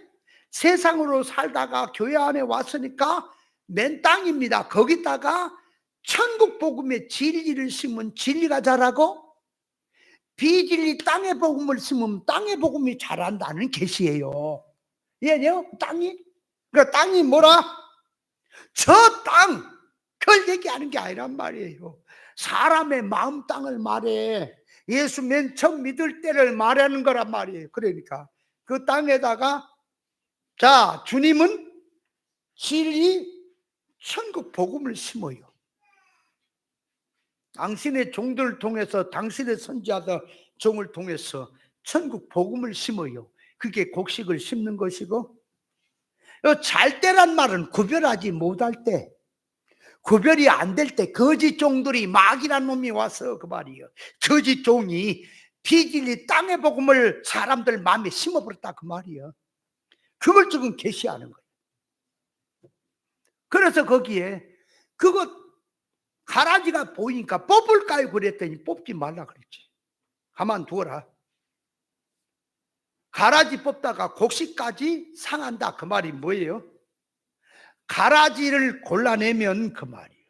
세상으로 살다가 교회 안에 왔으니까 맨 땅입니다. 거기다가 천국 복음의 진리를 심으면 진리가 자라고 비진리 땅의 복음을 심으면 땅의 복음이 자란다는 계시예요. 이해요? 땅이? 그러니까 땅이 뭐라? 저 땅! 그걸 얘기하는 게 아니란 말이에요. 사람의 마음 땅을 말해. 예수 맨 처음 믿을 때를 말하는 거란 말이에요. 그러니까 그 땅에다가 자, 주님은 진리 천국 복음을 심어요. 당신의 종들을 통해서, 당신의 선지자들 종을 통해서 천국 복음을 심어요. 그게 곡식을 심는 것이고, 잘 때란 말은 구별하지 못할 때, 구별이 안 될 때 거짓 종들이, 마귀란 놈이 와서 그 말이에요. 거짓 종이 비진리 땅의 복음을 사람들 마음에 심어버렸다 그 말이에요. 그걸 지금 계시하는 거예요. 그래서 거기에 그거 가라지가 보이니까 뽑을까요 그랬더니 뽑지 말라 그랬지. 가만 두어라. 가라지 뽑다가 곡식까지 상한다 그 말이 뭐예요? 가라지를 골라내면 그 말이에요.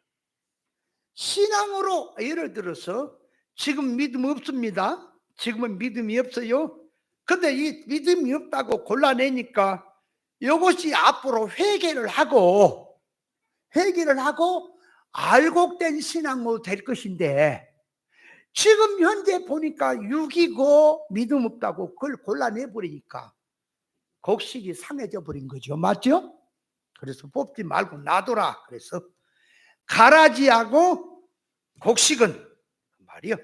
신앙으로 예를 들어서 지금 믿음 없습니다. 지금은 믿음이 없어요. 근데 이 믿음이 없다고 골라내니까 이것이 앞으로 회개를 하고 알곡된 신앙으로 될 것인데, 지금 현재 보니까 육이고 믿음 없다고 그걸 골라내버리니까 곡식이 상해져 버린 거죠. 맞죠? 그래서 뽑지 말고 놔둬라. 그래서 가라지하고 곡식은 말이요,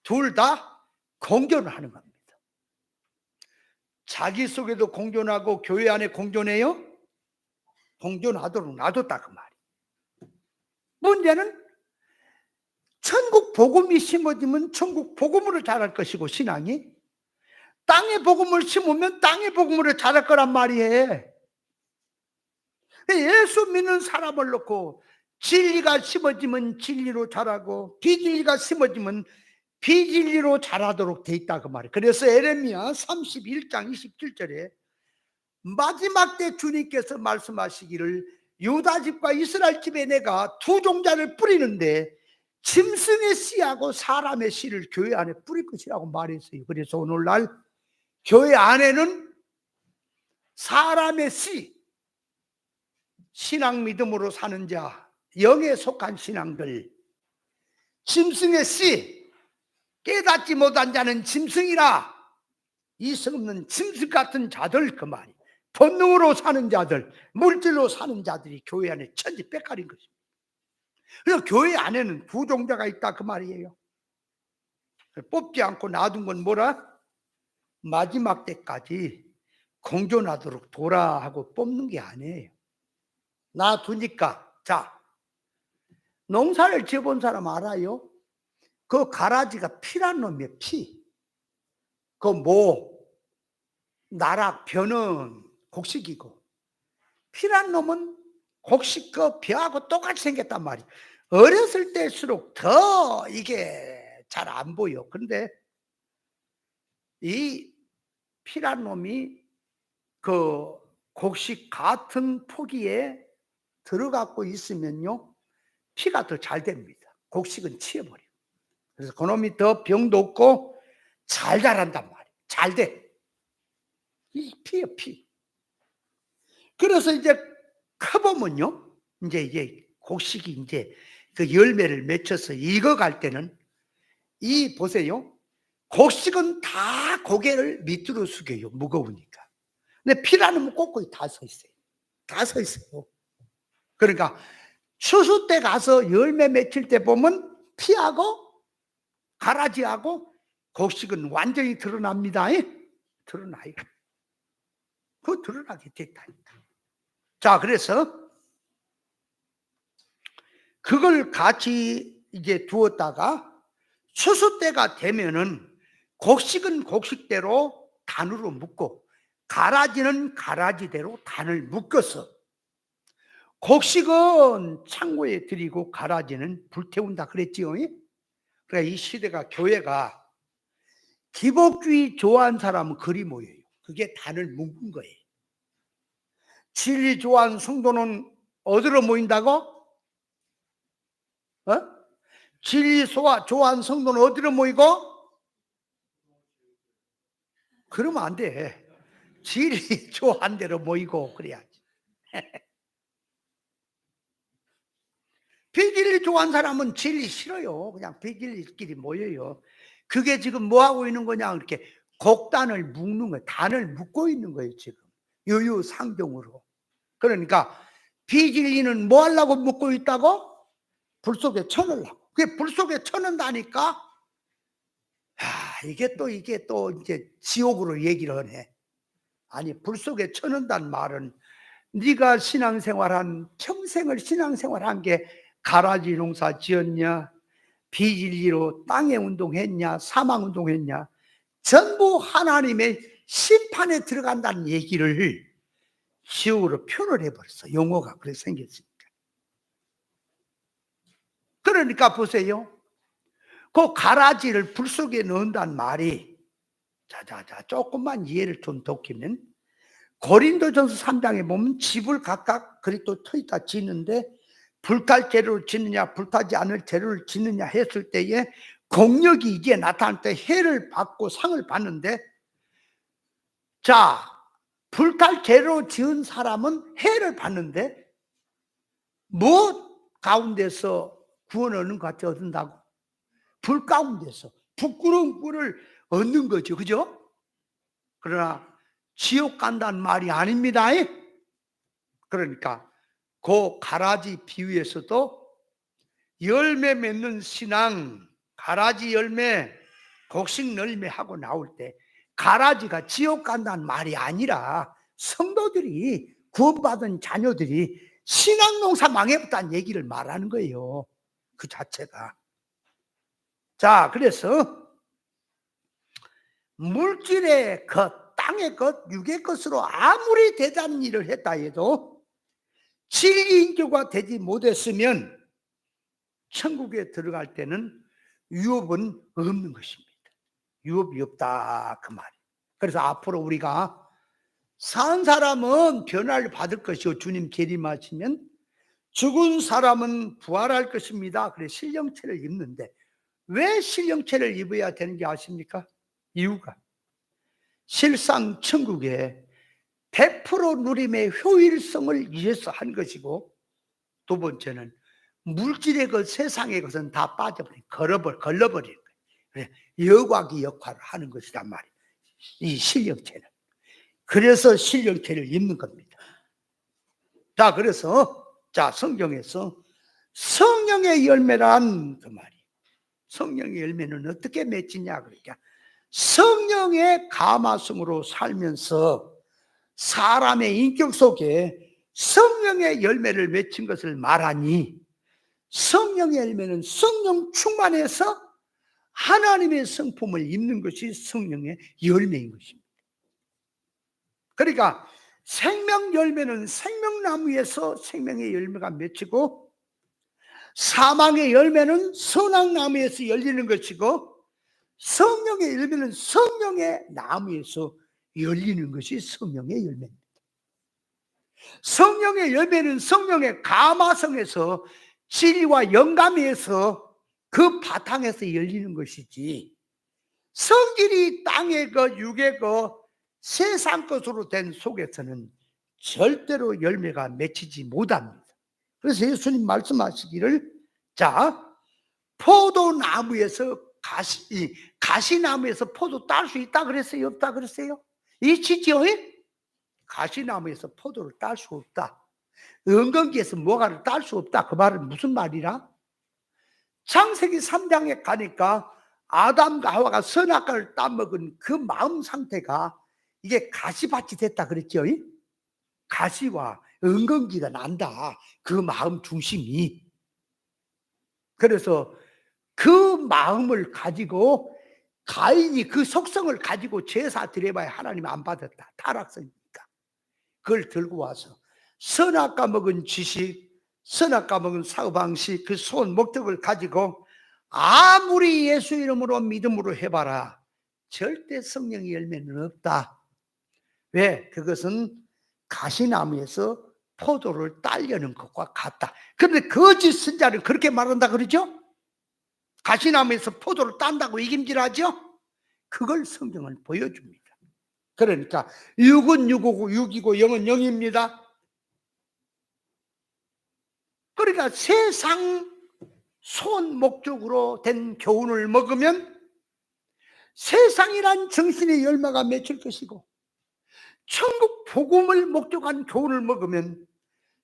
둘 다 공존을 하는 겁니다. 자기 속에도 공존하고 교회 안에 공존해요? 공존하도록 놔뒀다 그 말이에요. 문제는 천국 복음이 심어지면 천국 복음으로 자랄 것이고, 신앙이 땅의 복음을 심으면 땅의 복음으로 자랄 거란 말이에요. 예수 믿는 사람을 놓고 진리가 심어지면 진리로 자라고 비진리가 심어지면 비진리로 자라도록 돼 있다 그 말이에요. 그래서 에레미야 31장 27절에 마지막 때 주님께서 말씀하시기를 유다 집과 이스라엘 집에 내가 두 종자를 뿌리는데 짐승의 씨하고 사람의 씨를 교회 안에 뿌릴 것이라고 말했어요. 그래서 오늘날 교회 안에는 사람의 씨, 신앙 믿음으로 사는 자, 영에 속한 신앙들, 짐승의 씨, 깨닫지 못한 자는 짐승이라, 이성 없는 짐승 같은 자들 그 말이, 본능으로 사는 자들, 물질로 사는 자들이 교회 안에 천지백갈인 것입니다. 그래서 교회 안에는 부종자가 있다 그 말이에요. 뽑지 않고 놔둔 건 뭐라? 마지막 때까지 공존하도록 둬라 하고 뽑는 게 아니에요. 놔두니까, 자, 농사를 지어본 사람 알아요? 그 가라지가 피란 놈이에요. 피. 그 모, 나락, 벼는 곡식이고, 피란 놈은 곡식 그 벼하고 똑같이 생겼단 말이에요. 어렸을 때일수록 더 이게 잘 안 보여. 근데 이 피란 놈이 그 곡식 같은 포기에 들어가고 있으면요, 피가 더 잘 됩니다. 곡식은 치워버려요. 그래서 그놈이 더 병도 없고 잘 자란단 말이에요. 잘 돼. 이 피예요, 피. 그래서 이제 커보면요, 이제 곡식이 이제 그 열매를 맺혀서 익어갈 때는 이 보세요. 곡식은 다 고개를 밑으로 숙여요. 무거우니까. 근데 피라는 꼿꼿이 다 서 있어요. 다 서 있어요. 그러니까 추수 때 가서 열매 맺힐 때 보면 피하고 가라지하고 곡식은 완전히 드러납니다. 드러나요. 그거 드러나게 됐다니까. 자, 그래서 그걸 같이 이제 두었다가 추수 때가 되면은 곡식은 곡식대로 단으로 묶고 가라지는 가라지대로 단을 묶어서 곡식은 창고에 들이고 가라지는 불태운다 그랬지요. 그러니까 이 시대가, 교회가 기복주의 좋아하는 사람은 그리 모여요. 그게 단을 묶은 거예요. 진리 좋아하는 성도는 어디로 모인다고? 진리 좋아하는 성도는 어디로 모이고? 그러면 안 돼. 진리 좋아하는 대로 모이고 그래야지. 비진리 좋아하는 사람은 진리 싫어요. 그냥 비진리끼리 모여요. 그게 지금 뭐 하고 있는 거냐? 이렇게 곡단을 묶는 거예요. 단을 묶고 있는 거예요, 지금. 유유상종으로. 그러니까 비진리는 뭐 하려고 묶고 있다고? 불 속에 쳐넣으려고. 그게 불 속에 쳐넣는다니까. 이게 또 이제 지옥으로 얘기를 하네. 아니, 불 속에 쳐넣는다는 말은 네가 신앙생활한, 평생을 신앙생활한 게 가라지 농사 지었냐, 비진리로 땅의 운동했냐, 사망 운동했냐, 전부 하나님의 심판에 들어간다는 얘기를 지옥으로 표현을 해버렸어. 용어가 그래서 생겼으니까. 그러니까 보세요. 그 가라지를 불 속에 넣는다는 말이, 자자자, 조금만 이해를 좀 돕기는, 고린도전서 3장에 보면 집을 각각 그리스도 터에다 짓는데 불탈 재료를 짓느냐 불타지 않을 재료를 짓느냐 했을 때에 공력이 이게 나타날 때 해를 받고 상을 받는데, 자, 불탈 재료로 지은 사람은 해를 받는데 뭐 가운데서 구원 얻는 것 같아? 얻는다고? 불 가운데서 부끄러운 꿀을 얻는 거죠. 그죠? 그러나 지옥 간다는 말이 아닙니다. 그러니까 그 가라지 비유에서도 열매 맺는 신앙, 가라지 열매, 곡식 열매 하고 나올 때 가라지가 지옥 간다는 말이 아니라 성도들이, 구원받은 자녀들이 신앙농사 망해봤다는 얘기를 말하는 거예요. 그 자체가. 자, 그래서 물질의 것, 땅의 것, 육의 것으로 아무리 대단한 일을 했다 해도 진리 인격화 되지 못했으면 천국에 들어갈 때는 유업은 없는 것입니다. 유업이 없다, 그 말이에요. 그래서 앞으로 우리가 산 사람은 변화를 받을 것이요, 주님 재림하시면 죽은 사람은 부활할 것입니다. 그래 신령체를 입는데 왜 신령체를 입어야 되는지 아십니까? 이유가 실상 천국에 100% 누림의 효율성을 위해서 한 것이고, 두 번째는 물질의 것, 세상의 것은 다 빠져버린, 걸러버리는 거예요. 그래, 여과기 역할을 하는 것이란 말이에요, 이 신령체는. 그래서 신령체를 입는 겁니다. 자, 그래서 자, 성경에서 성령의 열매란 그 말이에요. 성령의 열매는 어떻게 맺히냐 그러니까 성령의 가마성으로 살면서 사람의 인격 속에 성령의 열매를 맺힌 것을 말하니, 성령의 열매는 성령 충만해서 하나님의 성품을 입는 것이 성령의 열매인 것입니다. 그러니까 생명 열매는 생명나무에서 생명의 열매가 맺히고, 사망의 열매는 선악나무에서 열리는 것이고, 성령의 열매는 성령의 나무에서 열리는 것이 성령의 열매입니다. 성령의 열매는 성령의 가마성에서, 진리와 영감에서, 그 바탕에서 열리는 것이지, 성질이 땅의 것, 육의 것, 세상 것으로 된 속에서는 절대로 열매가 맺히지 못합니다. 그래서 예수님 말씀하시기를, 자, 포도나무에서 가시나무에서 포도 딸 수 있다 그랬어요, 없다 그랬어요? 있지요? 가시나무에서 포도를 딸 수 없다, 은근기에서 뭐가를 딸 수 없다, 그 말은 무슨 말이라? 창세기 3장에 가니까 아담과 하와가 선악과를 따먹은 그 마음 상태가 이게 가시밭이 됐다 그랬죠? 가시와 은근기가 난다, 그 마음 중심이. 그래서 그 마음을 가지고 가인이 그 속성을 가지고 제사 드려봐야 하나님 안 받았다, 타락성이니까. 그걸 들고 와서 선악과 먹은 지식, 선악과 먹은 사고방식, 그 손 목적을 가지고 아무리 예수 이름으로 믿음으로 해봐라 절대 성령의 열매는 없다. 왜? 그것은 가시나무에서 포도를 따려는 것과 같다. 그런데 거짓 선자는 그렇게 말한다 그러죠? 가시나무에서 포도를 딴다고 이김질하죠? 그걸 성경은 보여줍니다. 그러니까 육은 육이고, 육이고 영은 영입니다. 그러니까 세상 손 목적으로 된 교훈을 먹으면 세상이란 정신의 열매가 맺힐 것이고, 천국 복음을 목적한 교훈을 먹으면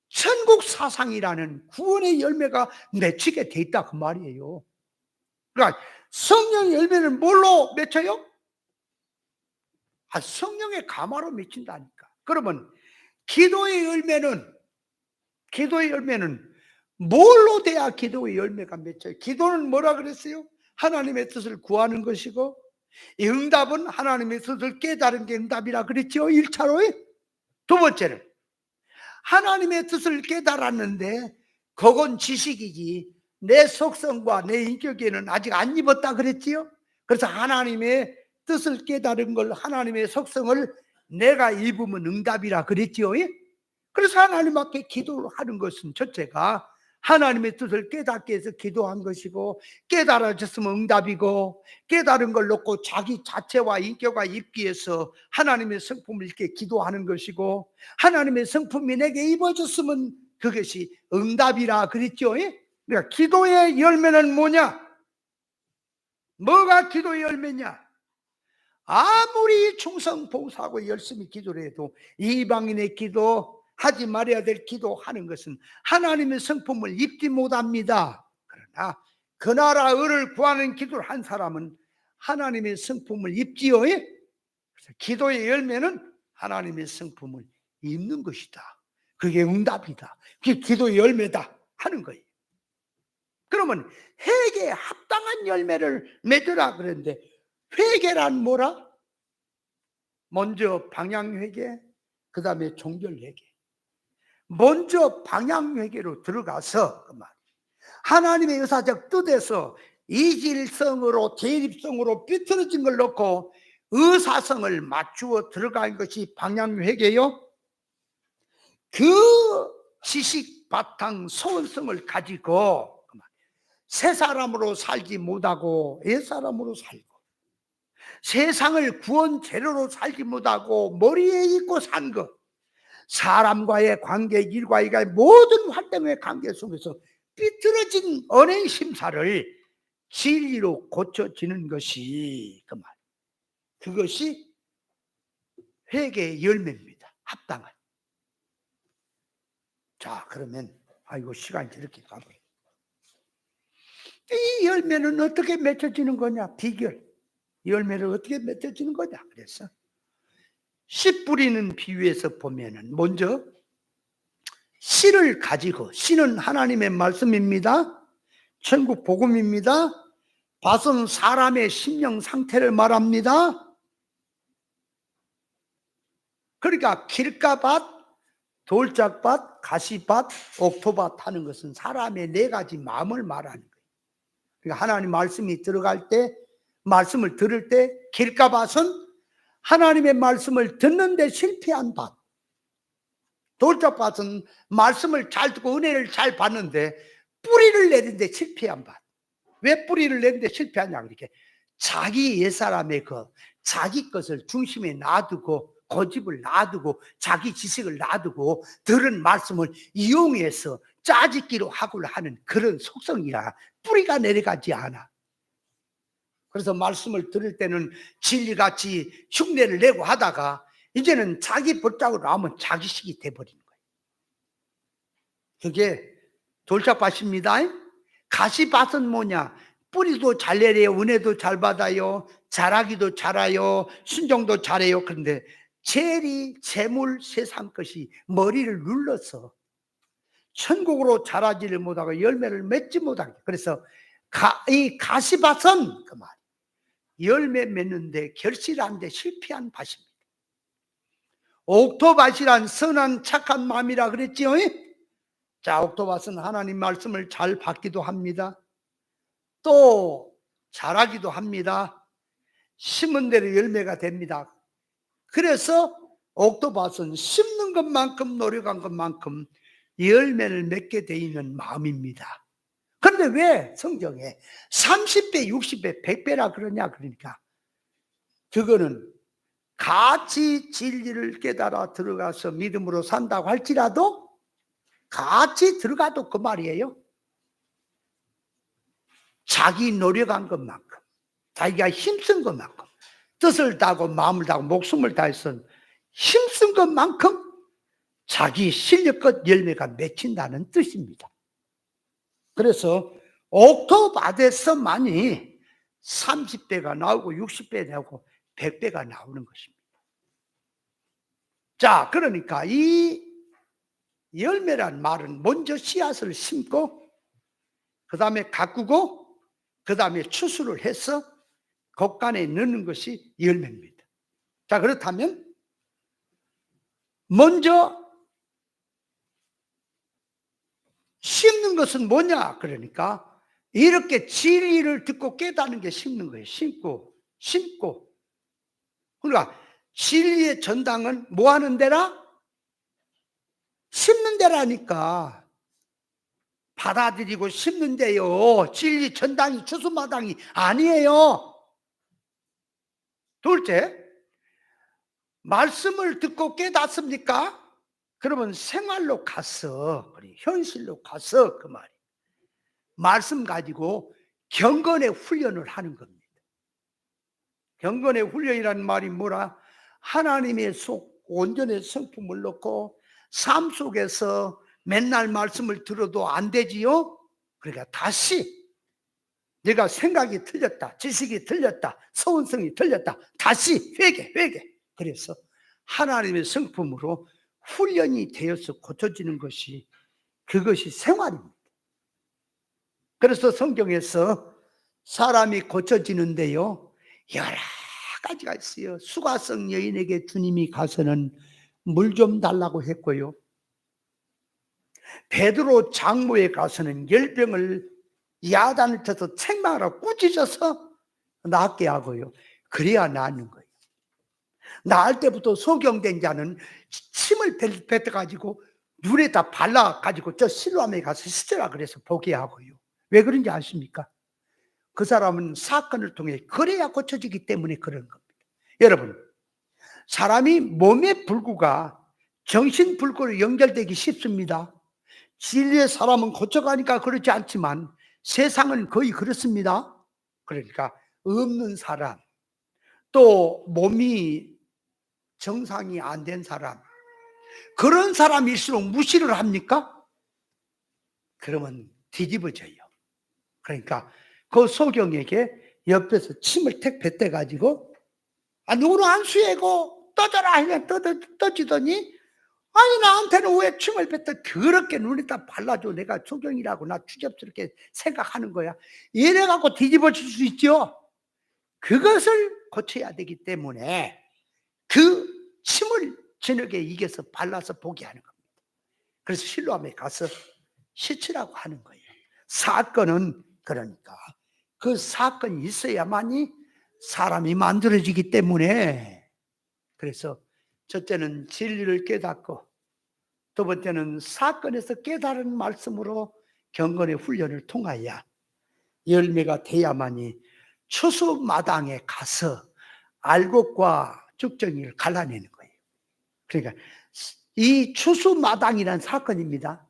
천국 사상이라는 구원의 열매가 맺히게 돼 있다, 그 말이에요. 그러니까 성령의 열매는 뭘로 맺혀요? 성령의 가마로 맺힌다니까. 그러면 기도의 열매는 뭘로 돼야 기도의 열매가 맺혀요? 기도는 뭐라 그랬어요? 하나님의 뜻을 구하는 것이고, 이 응답은 하나님의 뜻을 깨달은 게 응답이라 그랬죠, 1차로. 두 번째는 하나님의 뜻을 깨달았는데 그건 지식이지 내 속성과 내 인격에는 아직 안 입었다 그랬지요. 그래서 하나님의 뜻을 깨달은 걸, 하나님의 속성을 내가 입으면 응답이라 그랬지요. 그래서 하나님 앞에 기도를 하는 것은 첫째가 하나님의 뜻을 깨닫게 해서 기도한 것이고, 깨달아졌으면 응답이고, 깨달은 걸 놓고 자기 자체와 인격과 입기 위해서 하나님의 성품을 이렇게 기도하는 것이고, 하나님의 성품이 내게 입어졌으면 그것이 응답이라 그랬죠. 그러니까 기도의 열매는 뭐냐? 뭐가 기도의 열매냐? 아무리 충성 봉사하고 열심히 기도를 해도 이방인의 기도, 하지 말아야 될 기도하는 것은 하나님의 성품을 입지 못합니다. 그러나 그 나라 의를 구하는 기도를 한 사람은 하나님의 성품을 입지요. 그래서 기도의 열매는 하나님의 성품을 입는 것이다. 그게 응답이다. 그게 기도의 열매다 하는 거예요. 그러면 회개에 합당한 열매를 맺으라 그랬는데, 회개란 뭐라? 먼저 방향회개, 그 다음에 종결회개. 먼저 방향회개로 들어가서 그 말, 하나님의 의사적 뜻에서 이질성으로 대립성으로 삐뚤어진 걸 놓고 의사성을 맞추어 들어간 것이 방향회개요. 그 지식 바탕 소원성을 가지고 새 사람으로 살지 못하고 옛 사람으로 살고, 세상을 구원 재료로 살지 못하고 머리에 있고 산 것, 사람과의 관계, 일과의 모든 활동의 관계 속에서 삐뚤어진 언행 심사를 진리로 고쳐지는 것이 그 말, 그것이 회개의 열매입니다. 합당한. 자, 그러면 아이고 시간이 이렇게 가버려. 이 열매는 어떻게 맺혀지는 거냐? 비결. 열매를 어떻게 맺혀지는 거냐? 그래서 씨 뿌리는 비유에서 보면은 먼저 씨를 가지고, 씨는 하나님의 말씀입니다. 천국 복음입니다. 밭은 사람의 심령 상태를 말합니다. 그러니까 길가밭, 돌짝밭, 가시밭, 옥토밭 하는 것은 사람의 네 가지 마음을 말하는 거예요. 그러니까 하나님 말씀이 들어갈 때, 말씀을 들을 때 길가밭은 하나님의 말씀을 듣는데 실패한 밭, 돌짝밭은 말씀을 잘 듣고 은혜를 잘 받는데 뿌리를 내는데 실패한 밭. 왜 뿌리를 내는데 실패하냐? 이렇게 자기 옛사람의 자기 것을 중심에 놔두고, 고집을 놔두고, 자기 지식을 놔두고 들은 말씀을 이용해서 짜집기로 하고를 하는 그런 속성이라 뿌리가 내려가지 않아. 그래서 말씀을 들을 때는 진리같이 흉내를 내고 하다가 이제는 자기 볼짝으로 나오면 자기식이 돼버리는 거예요. 그게 돌짝밭입니다. 가시밭은 뭐냐? 뿌리도 잘 내려요, 은혜도 잘 받아요, 자라기도 잘해요, 순종도 잘해요. 그런데 재리, 재물, 세상 것이 머리를 눌러서 천국으로 자라지를 못하고 열매를 맺지 못하게. 그래서 이 가시밭은 그 말, 열매 맺는데 결실하는데 실패한 밭입니다. 옥토밭이란 선한 착한 마음이라 그랬지요. 자, 옥토밭은 하나님 말씀을 잘 받기도 합니다. 또 자라기도 합니다. 심은 대로 열매가 됩니다. 그래서 옥토밭은 심는 것만큼 노력한 것만큼 열매를 맺게 돼 있는 마음입니다. 그런데 왜 성경에 30배, 60배, 100배라 그러냐? 그러니까 그거는 같이 진리를 깨달아 들어가서 믿음으로 산다고 할지라도, 같이 들어가도 그 말이에요. 자기 노력한 것만큼, 자기가 힘쓴 것만큼, 뜻을 다하고 마음을 다하고 목숨을 다해서 힘쓴 것만큼 자기 실력껏 열매가 맺힌다는 뜻입니다. 그래서 옥토밭에서만이 30배가 나오고 60배 나오고 100배가 나오는 것입니다. 자, 그러니까 이 열매란 말은 먼저 씨앗을 심고, 그 다음에 가꾸고, 그 다음에 추수를 해서 곡간에 넣는 것이 열매입니다. 자, 그렇다면 먼저 심는 것은 뭐냐? 그러니까 이렇게 진리를 듣고 깨닫는 게 심는 거예요. 심고. 그러니까 진리의 전당은 뭐 하는 데라? 심는 데라니까. 받아들이고 심는 데요. 진리 전당이 추수마당이 아니에요. 둘째, 말씀을 듣고 깨닫습니까? 그러면 생활로 가서, 현실로 가서 그 말이, 말씀 가지고 경건의 훈련을 하는 겁니다. 경건의 훈련이라는 말이 뭐라? 하나님의 속 온전의 성품을 넣고 삶 속에서 맨날 말씀을 들어도 안 되지요. 그러니까 다시 내가 생각이 틀렸다, 지식이 틀렸다, 서운성이 틀렸다, 다시 회개. 그래서 하나님의 성품으로 훈련이 되어서 고쳐지는 것이, 그것이 생활입니다. 그래서 성경에서 사람이 고쳐지는데요, 여러 가지가 있어요. 수가성 여인에게 주님이 가서는 물 좀 달라고 했고요, 베드로 장모에 가서는 열병을 야단을 쳐서 책망하라 꾸짖어서 낫게 하고요, 그래야 낫는 거예요. 나을 때부터 소경된 자는 침을 뱉어가지고 눈에다 발라가지고 저 실로암에 가서 씻으라 그래서 보게 하고요. 왜 그런지 아십니까? 그 사람은 사건을 통해 그래야 고쳐지기 때문에 그런 겁니다. 여러분, 사람이 몸의 불구가 정신불구로 연결되기 쉽습니다. 진리의 사람은 고쳐가니까 그렇지 않지만 세상은 거의 그렇습니다. 그러니까 없는 사람, 또 몸이 정상이 안 된 사람, 그런 사람일수록 무시를 합니까? 그러면 뒤집어져요. 그러니까 그 소경에게 옆에서 침을 택 뱉어가지고 누구는 안수해고 떠져라 하면 떠지더니, 아니 나한테는 왜 침을 뱉어 더럽게 눈에다 발라줘, 내가 소경이라고 나 추접스럽게 생각하는 거야, 이래갖고 뒤집어질 수 있죠. 그것을 고쳐야 되기 때문에 그 침을 저녁에 이겨서 발라서 보게 하는 겁니다. 그래서 실로암에 가서 씻으라고 하는 거예요. 사건은 그러니까 그 사건이 있어야만이 사람이 만들어지기 때문에, 그래서 첫째는 진리를 깨닫고 두 번째는 사건에서 깨달은 말씀으로 경건의 훈련을 통하여 열매가 돼야만이 추수마당에 가서 알곡과 죽정이를 갈라내는 거예요. 그러니까 이 추수마당이란 사건입니다.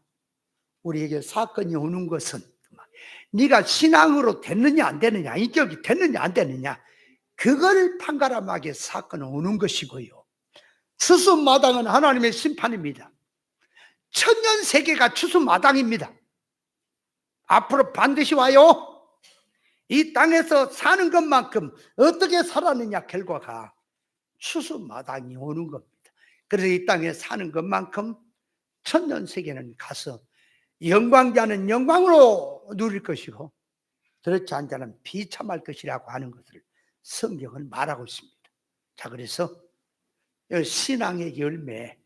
우리에게 사건이 오는 것은 네가 신앙으로 됐느냐 안 되느냐, 인격이 됐느냐 안 되느냐, 그걸 판가름하게 사건은 오는 것이고요, 추수마당은 하나님의 심판입니다. 천년세계가 추수마당입니다. 앞으로 반드시 와요. 이 땅에서 사는 것만큼 어떻게 살았느냐 결과가 추수마당이 오는 겁니다. 그래서 이 땅에 사는 것만큼 천년세계는 가서 영광자는 영광으로 누릴 것이고 그렇지 않은 자는 비참할 것이라고 하는 것을 성경은 말하고 있습니다. 자, 그래서 신앙의 열매,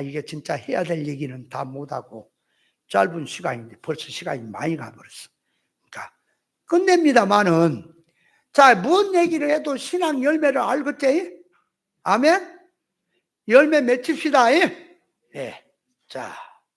이게 진짜 해야 될 얘기는 다 못하고 짧은 시간인데 벌써 시간이 많이 가버렸어. 그러니까 끝냅니다마는, 자, 무슨 얘기를 해도 신앙 열매를 알겠지? 아멘? 열매 맺힙시다. 예. 자.